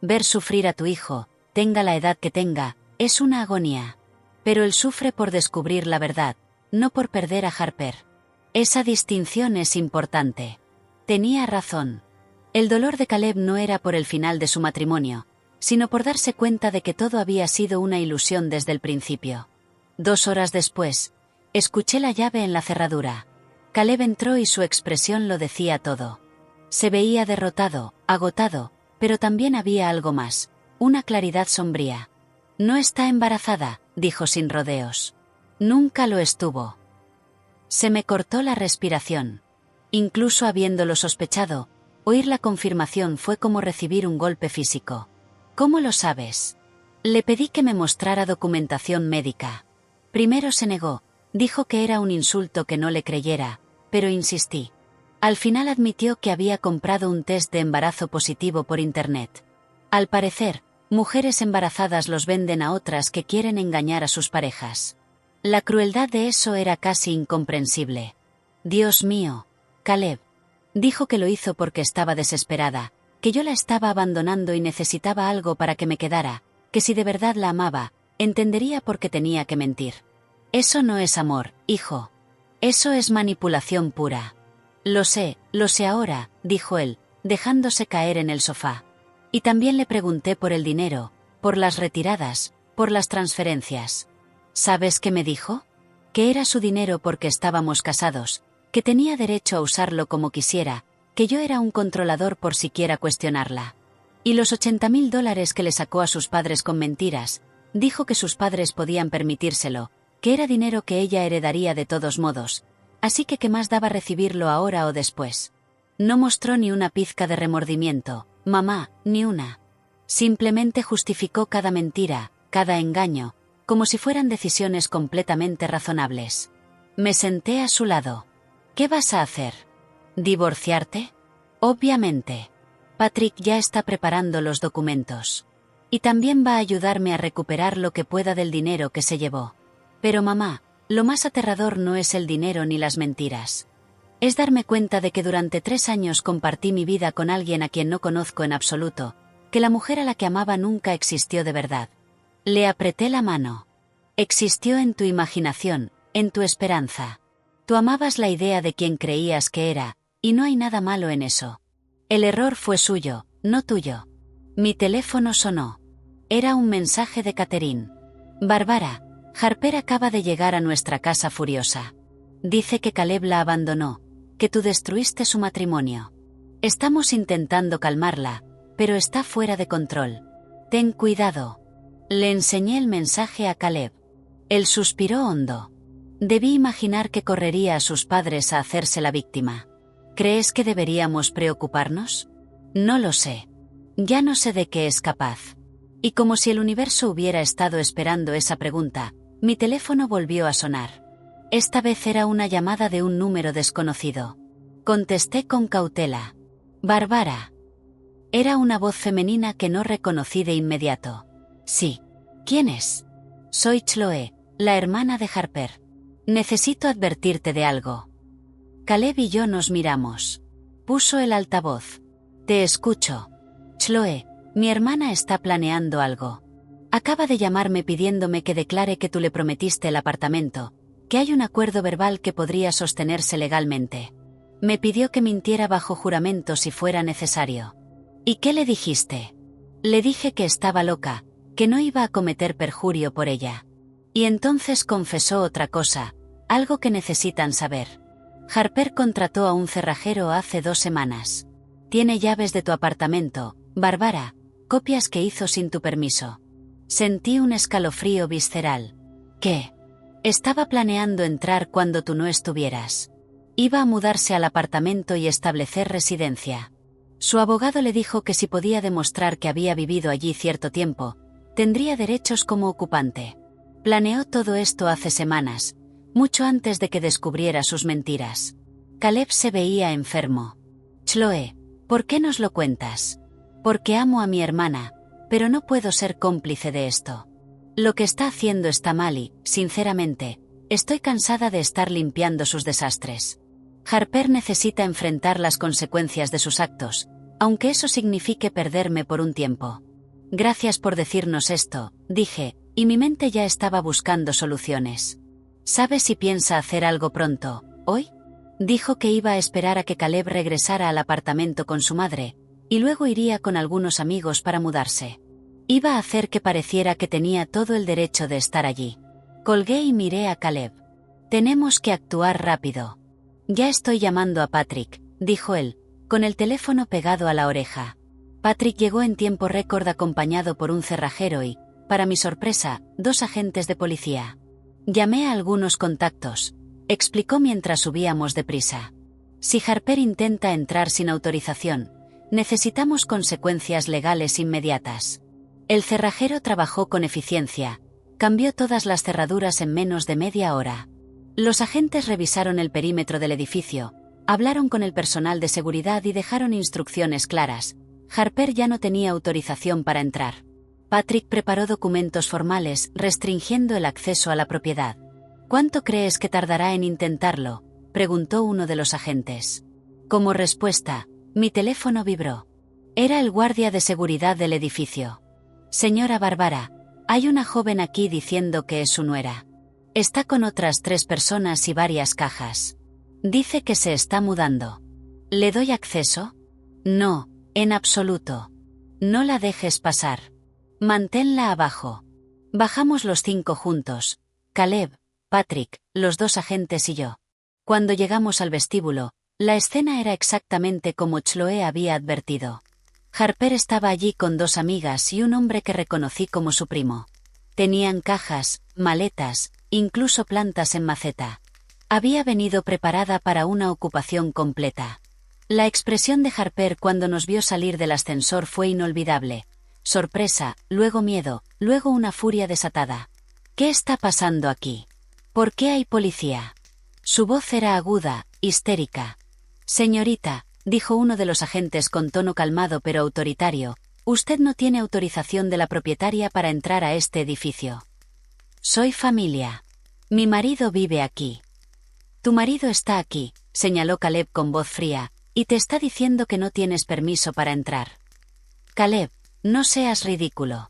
Ver sufrir a tu hijo, tenga la edad que tenga, es una agonía. Pero él sufre por descubrir la verdad, no por perder a Harper. Esa distinción es importante. Tenía razón. El dolor de Caleb no era por el final de su matrimonio, sino por darse cuenta de que todo había sido una ilusión desde el principio. 2 horas después, escuché la llave en la cerradura. Caleb entró y su expresión lo decía todo. Se veía derrotado, agotado, pero también había algo más, una claridad sombría. No está embarazada, dijo sin rodeos. Nunca lo estuvo. Se me cortó la respiración. Incluso habiéndolo sospechado, oír la confirmación fue como recibir un golpe físico. ¿Cómo lo sabes? Le pedí que me mostrara documentación médica. Primero se negó, dijo que era un insulto que no le creyera, pero insistí. Al final admitió que había comprado un test de embarazo positivo por internet. Al parecer, mujeres embarazadas los venden a otras que quieren engañar a sus parejas. La crueldad de eso era casi incomprensible. Dios mío, Caleb. Dijo que lo hizo porque estaba desesperada, que yo la estaba abandonando y necesitaba algo para que me quedara, que si de verdad la amaba, entendería por qué tenía que mentir. Eso no es amor, hijo. Eso es manipulación pura. Lo sé ahora, dijo él, dejándose caer en el sofá. Y también le pregunté por el dinero, por las retiradas, por las transferencias. ¿Sabes qué me dijo? Que era su dinero porque estábamos casados, que tenía derecho a usarlo como quisiera, que yo era un controlador por siquiera cuestionarla. Y los $80.000 que le sacó a sus padres con mentiras, dijo que sus padres podían permitírselo, que era dinero que ella heredaría de todos modos, así que qué más daba recibirlo ahora o después. No mostró ni una pizca de remordimiento, mamá, ni una. Simplemente justificó cada mentira, cada engaño, como si fueran decisiones completamente razonables. Me senté a su lado. ¿Qué vas a hacer? ¿Divorciarte? Obviamente. Patrick ya está preparando los documentos. Y también va a ayudarme a recuperar lo que pueda del dinero que se llevó. Pero mamá, lo más aterrador no es el dinero ni las mentiras. Es darme cuenta de que durante 3 años compartí mi vida con alguien a quien no conozco en absoluto, que la mujer a la que amaba nunca existió de verdad. Le apreté la mano. Existió en tu imaginación, en tu esperanza. Tú amabas la idea de quien creías que era, y no hay nada malo en eso. El error fue suyo, no tuyo. Mi teléfono sonó. Era un mensaje de Catherine. Bárbara, Harper acaba de llegar a nuestra casa furiosa. Dice que Caleb la abandonó, que tú destruiste su matrimonio. Estamos intentando calmarla, pero está fuera de control. Ten cuidado. Le enseñé el mensaje a Caleb. Él suspiró hondo. Debí imaginar que correría a sus padres a hacerse la víctima. ¿Crees que deberíamos preocuparnos? No lo sé. Ya no sé de qué es capaz. Y como si el universo hubiera estado esperando esa pregunta, mi teléfono volvió a sonar. Esta vez era una llamada de un número desconocido. Contesté con cautela. Bárbara. Era una voz femenina que no reconocí de inmediato. Sí. ¿Quién es? Soy Chloe, la hermana de Harper. Necesito advertirte de algo. Caleb y yo nos miramos. Puso el altavoz. Te escucho. Chloe, mi hermana está planeando algo. Acaba de llamarme pidiéndome que declare que tú le prometiste el apartamento, que hay un acuerdo verbal que podría sostenerse legalmente. Me pidió que mintiera bajo juramento si fuera necesario. ¿Y qué le dijiste? Le dije que estaba loca, que no iba a cometer perjurio por ella. Y entonces confesó otra cosa, algo que necesitan saber. Harper contrató a un cerrajero hace 2 semanas. Tiene llaves de tu apartamento, Bárbara, copias que hizo sin tu permiso. Sentí un escalofrío visceral. ¿Qué? Estaba planeando entrar cuando tú no estuvieras. Iba a mudarse al apartamento y establecer residencia. Su abogado le dijo que si podía demostrar que había vivido allí cierto tiempo, tendría derechos como ocupante. Planeó todo esto hace semanas, mucho antes de que descubriera sus mentiras. Caleb se veía enfermo. Chloe, ¿por qué nos lo cuentas? Porque amo a mi hermana, pero no puedo ser cómplice de esto. Lo que está haciendo está mal y, sinceramente, estoy cansada de estar limpiando sus desastres. Harper necesita enfrentar las consecuencias de sus actos, aunque eso signifique perderme por un tiempo. Gracias por decirnos esto, dije, y mi mente ya estaba buscando soluciones. ¿Sabes si piensa hacer algo pronto, hoy? Dijo que iba a esperar a que Caleb regresara al apartamento con su madre, y luego iría con algunos amigos para mudarse. Iba a hacer que pareciera que tenía todo el derecho de estar allí. Colgué y miré a Caleb. Tenemos que actuar rápido. Ya estoy llamando a Patrick, dijo él, con el teléfono pegado a la oreja. Patrick llegó en tiempo récord acompañado por un cerrajero y, para mi sorpresa, 2 agentes de policía. Llamé a algunos contactos, explicó mientras subíamos deprisa. Si Harper intenta entrar sin autorización, necesitamos consecuencias legales inmediatas. El cerrajero trabajó con eficiencia, cambió todas las cerraduras en menos de media hora. Los agentes revisaron el perímetro del edificio, hablaron con el personal de seguridad y dejaron instrucciones claras. Harper ya no tenía autorización para entrar. Patrick preparó documentos formales restringiendo el acceso a la propiedad. ¿Cuánto crees que tardará en intentarlo?, preguntó uno de los agentes. Como respuesta, mi teléfono vibró. Era el guardia de seguridad del edificio. Señora Bárbara, hay una joven aquí diciendo que es su nuera. Está con otras 3 personas y varias cajas. Dice que se está mudando. ¿Le doy acceso? No, en absoluto. No la dejes pasar. Manténla abajo. Bajamos los 5 juntos, Caleb, Patrick, los 2 agentes y yo. Cuando llegamos al vestíbulo, la escena era exactamente como Chloe había advertido. Harper estaba allí con 2 amigas y un hombre que reconocí como su primo. Tenían cajas, maletas, incluso plantas en maceta. Había venido preparada para una ocupación completa. La expresión de Harper cuando nos vio salir del ascensor fue inolvidable. Sorpresa, luego miedo, luego una furia desatada. ¿Qué está pasando aquí? ¿Por qué hay policía? Su voz era aguda, histérica. Señorita, dijo uno de los agentes con tono calmado pero autoritario, usted no tiene autorización de la propietaria para entrar a este edificio. Soy familia. Mi marido vive aquí. Tu marido está aquí, señaló Caleb con voz fría, y te está diciendo que no tienes permiso para entrar. Caleb, no seas ridículo.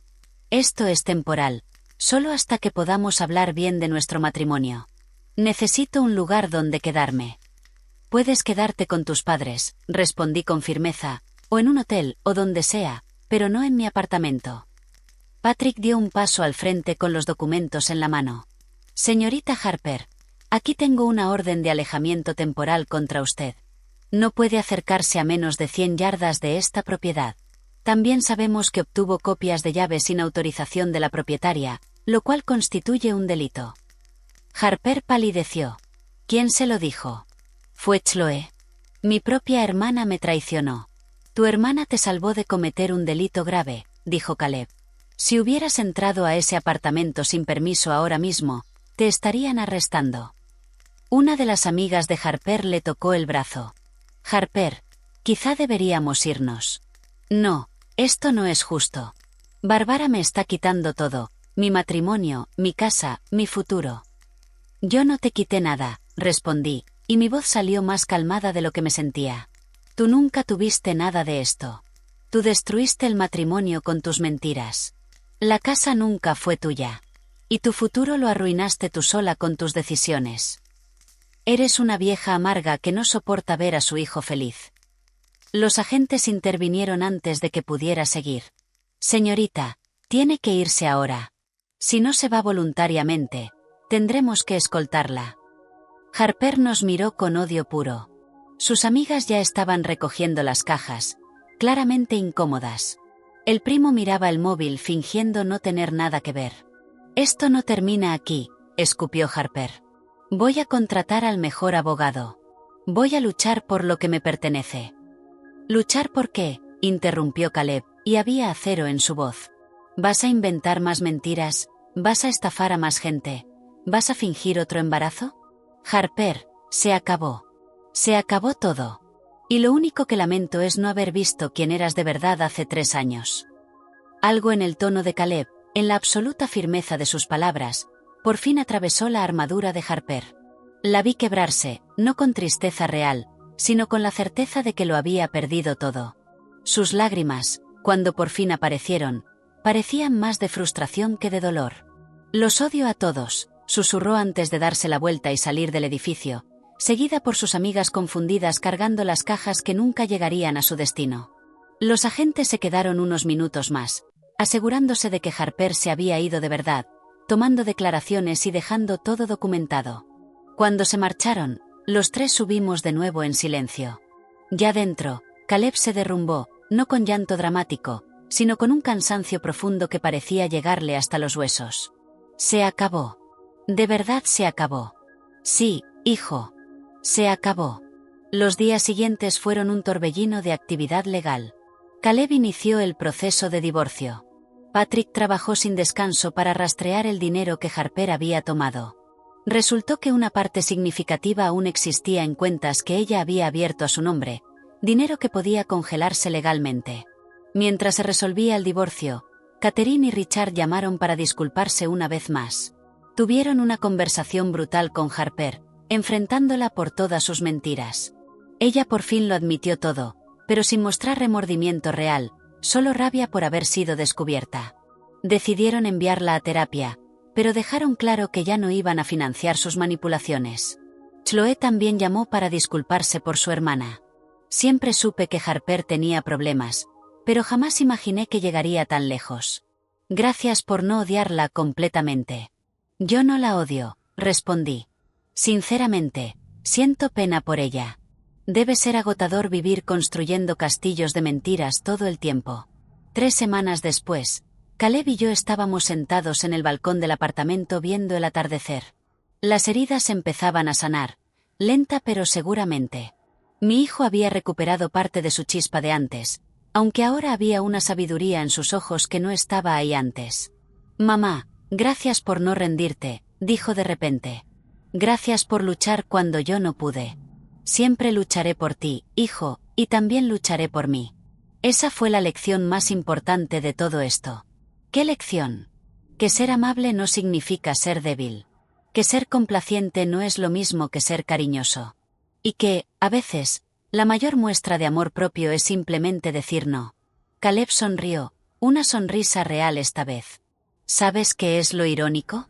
Esto es temporal, solo hasta que podamos hablar bien de nuestro matrimonio. Necesito un lugar donde quedarme. Puedes quedarte con tus padres, respondí con firmeza, o en un hotel, o donde sea, pero no en mi apartamento. Patrick dio un paso al frente con los documentos en la mano. Señorita Harper, aquí tengo una orden de alejamiento temporal contra usted. No puede acercarse a menos de 100 yardas de esta propiedad. También sabemos que obtuvo copias de llaves sin autorización de la propietaria, lo cual constituye un delito. Harper palideció. ¿Quién se lo dijo? Fue Chloe. Mi propia hermana me traicionó. Tu hermana te salvó de cometer un delito grave, dijo Caleb. Si hubieras entrado a ese apartamento sin permiso ahora mismo, te estarían arrestando. Una de las amigas de Harper le tocó el brazo. Harper, quizá deberíamos irnos. No, esto no es justo. Bárbara me está quitando todo, mi matrimonio, mi casa, mi futuro. Yo no te quité nada, respondí, y mi voz salió más calmada de lo que me sentía. Tú nunca tuviste nada de esto. Tú destruiste el matrimonio con tus mentiras. La casa nunca fue tuya. Y tu futuro lo arruinaste tú sola con tus decisiones. Eres una vieja amarga que no soporta ver a su hijo feliz. Los agentes intervinieron antes de que pudiera seguir. Señorita, tiene que irse ahora. Si no se va voluntariamente, tendremos que escoltarla. Harper nos miró con odio puro. Sus amigas ya estaban recogiendo las cajas, claramente incómodas. El primo miraba el móvil fingiendo no tener nada que ver. Esto no termina aquí, escupió Harper. Voy a contratar al mejor abogado. Voy a luchar por lo que me pertenece. ¿Luchar por qué?, interrumpió Caleb, y había acero en su voz. ¿Vas a inventar más mentiras? ¿Vas a estafar a más gente? ¿Vas a fingir otro embarazo? Harper, se acabó. Se acabó todo. Y lo único que lamento es no haber visto quién eras de verdad hace 3 años. Algo en el tono de Caleb, en la absoluta firmeza de sus palabras, por fin atravesó la armadura de Harper. La vi quebrarse, no con tristeza real, sino con la certeza de que lo había perdido todo. Sus lágrimas, cuando por fin aparecieron, parecían más de frustración que de dolor. Los odio a todos, susurró antes de darse la vuelta y salir del edificio, seguida por sus amigas confundidas cargando las cajas que nunca llegarían a su destino. Los agentes se quedaron unos minutos más, asegurándose de que Harper se había ido de verdad, tomando declaraciones y dejando todo documentado. Cuando se marcharon, los 3 subimos de nuevo en silencio. Ya dentro, Caleb se derrumbó, no con llanto dramático, sino con un cansancio profundo que parecía llegarle hasta los huesos. Se acabó. De verdad se acabó. Sí, hijo. Se acabó. Los días siguientes fueron un torbellino de actividad legal. Caleb inició el proceso de divorcio. Patrick trabajó sin descanso para rastrear el dinero que Harper había tomado. Resultó que una parte significativa aún existía en cuentas que ella había abierto a su nombre, dinero que podía congelarse legalmente. Mientras se resolvía el divorcio, Catherine y Richard llamaron para disculparse una vez más. Tuvieron una conversación brutal con Harper, enfrentándola por todas sus mentiras. Ella por fin lo admitió todo, pero sin mostrar remordimiento real, solo rabia por haber sido descubierta. Decidieron enviarla a terapia, pero dejaron claro que ya no iban a financiar sus manipulaciones. Chloe también llamó para disculparse por su hermana. Siempre supe que Harper tenía problemas, pero jamás imaginé que llegaría tan lejos. Gracias por no odiarla completamente. Yo no la odio, respondí. Sinceramente, siento pena por ella. Debe ser agotador vivir construyendo castillos de mentiras todo el tiempo. 3 semanas después, Caleb y yo estábamos sentados en el balcón del apartamento viendo el atardecer. Las heridas empezaban a sanar, lenta pero seguramente. Mi hijo había recuperado parte de su chispa de antes, aunque ahora había una sabiduría en sus ojos que no estaba ahí antes. Mamá, gracias por no rendirte, dijo de repente. Gracias por luchar cuando yo no pude. Siempre lucharé por ti, hijo, y también lucharé por mí. Esa fue la lección más importante de todo esto. ¿Qué lección? Que ser amable no significa ser débil. Que ser complaciente no es lo mismo que ser cariñoso. Y que, a veces, la mayor muestra de amor propio es simplemente decir no. Caleb sonrió, una sonrisa real esta vez. ¿Sabes qué es lo irónico?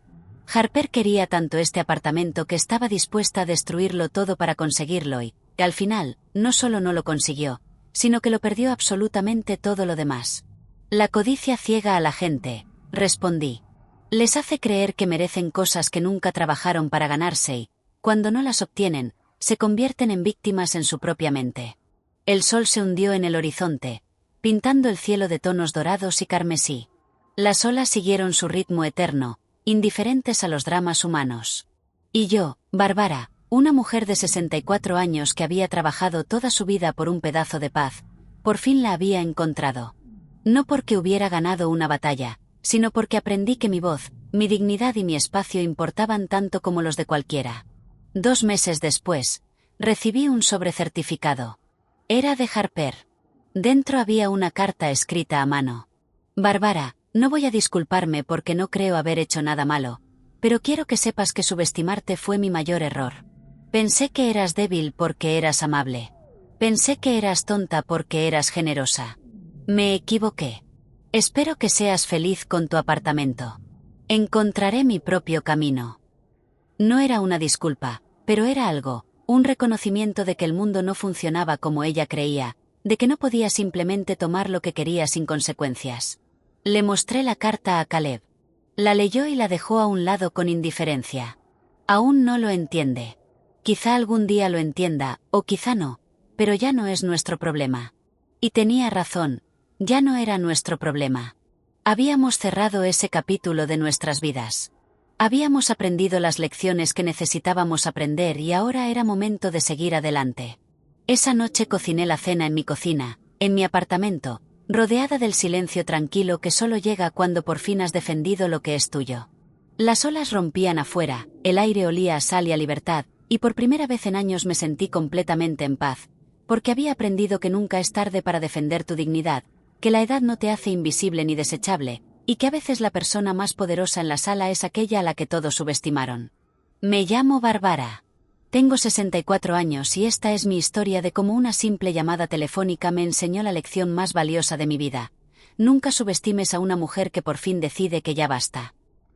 Harper quería tanto este apartamento que estaba dispuesta a destruirlo todo para conseguirlo y, al final, no solo no lo consiguió, sino que lo perdió absolutamente todo lo demás. La codicia ciega a la gente, respondí. Les hace creer que merecen cosas que nunca trabajaron para ganarse y, cuando no las obtienen, se convierten en víctimas en su propia mente. El sol se hundió en el horizonte, pintando el cielo de tonos dorados y carmesí. Las olas siguieron su ritmo eterno, indiferentes a los dramas humanos. Y yo, Bárbara, una mujer de 64 años que había trabajado toda su vida por un pedazo de paz, por fin la había encontrado. No porque hubiera ganado una batalla, sino porque aprendí que mi voz, mi dignidad y mi espacio importaban tanto como los de cualquiera. 2 meses después, recibí un sobrecertificado. Era de Harper. Dentro había una carta escrita a mano. Bárbara, no voy a disculparme porque no creo haber hecho nada malo, pero quiero que sepas que subestimarte fue mi mayor error. Pensé que eras débil porque eras amable. Pensé que eras tonta porque eras generosa. Me equivoqué. Espero que seas feliz con tu apartamento. Encontraré mi propio camino. No era una disculpa, pero era algo, un reconocimiento de que el mundo no funcionaba como ella creía, de que no podía simplemente tomar lo que quería sin consecuencias. Le mostré la carta a Caleb. La leyó y la dejó a un lado con indiferencia. Aún no lo entiende. Quizá algún día lo entienda, o quizá no, pero ya no es nuestro problema. Y tenía razón, ya no era nuestro problema. Habíamos cerrado ese capítulo de nuestras vidas. Habíamos aprendido las lecciones que necesitábamos aprender y ahora era momento de seguir adelante. Esa noche cociné la cena en mi cocina, en mi apartamento, rodeada del silencio tranquilo que solo llega cuando por fin has defendido lo que es tuyo. Las olas rompían afuera, el aire olía a sal y a libertad, y por primera vez en años me sentí completamente en paz, porque había aprendido que nunca es tarde para defender tu dignidad, que la edad no te hace invisible ni desechable, y que a veces la persona más poderosa en la sala es aquella a la que todos subestimaron. Me llamo Bárbara. Tengo 64 años y esta es mi historia de cómo una simple llamada telefónica me enseñó la lección más valiosa de mi vida. Nunca subestimes a una mujer que por fin decide que ya basta.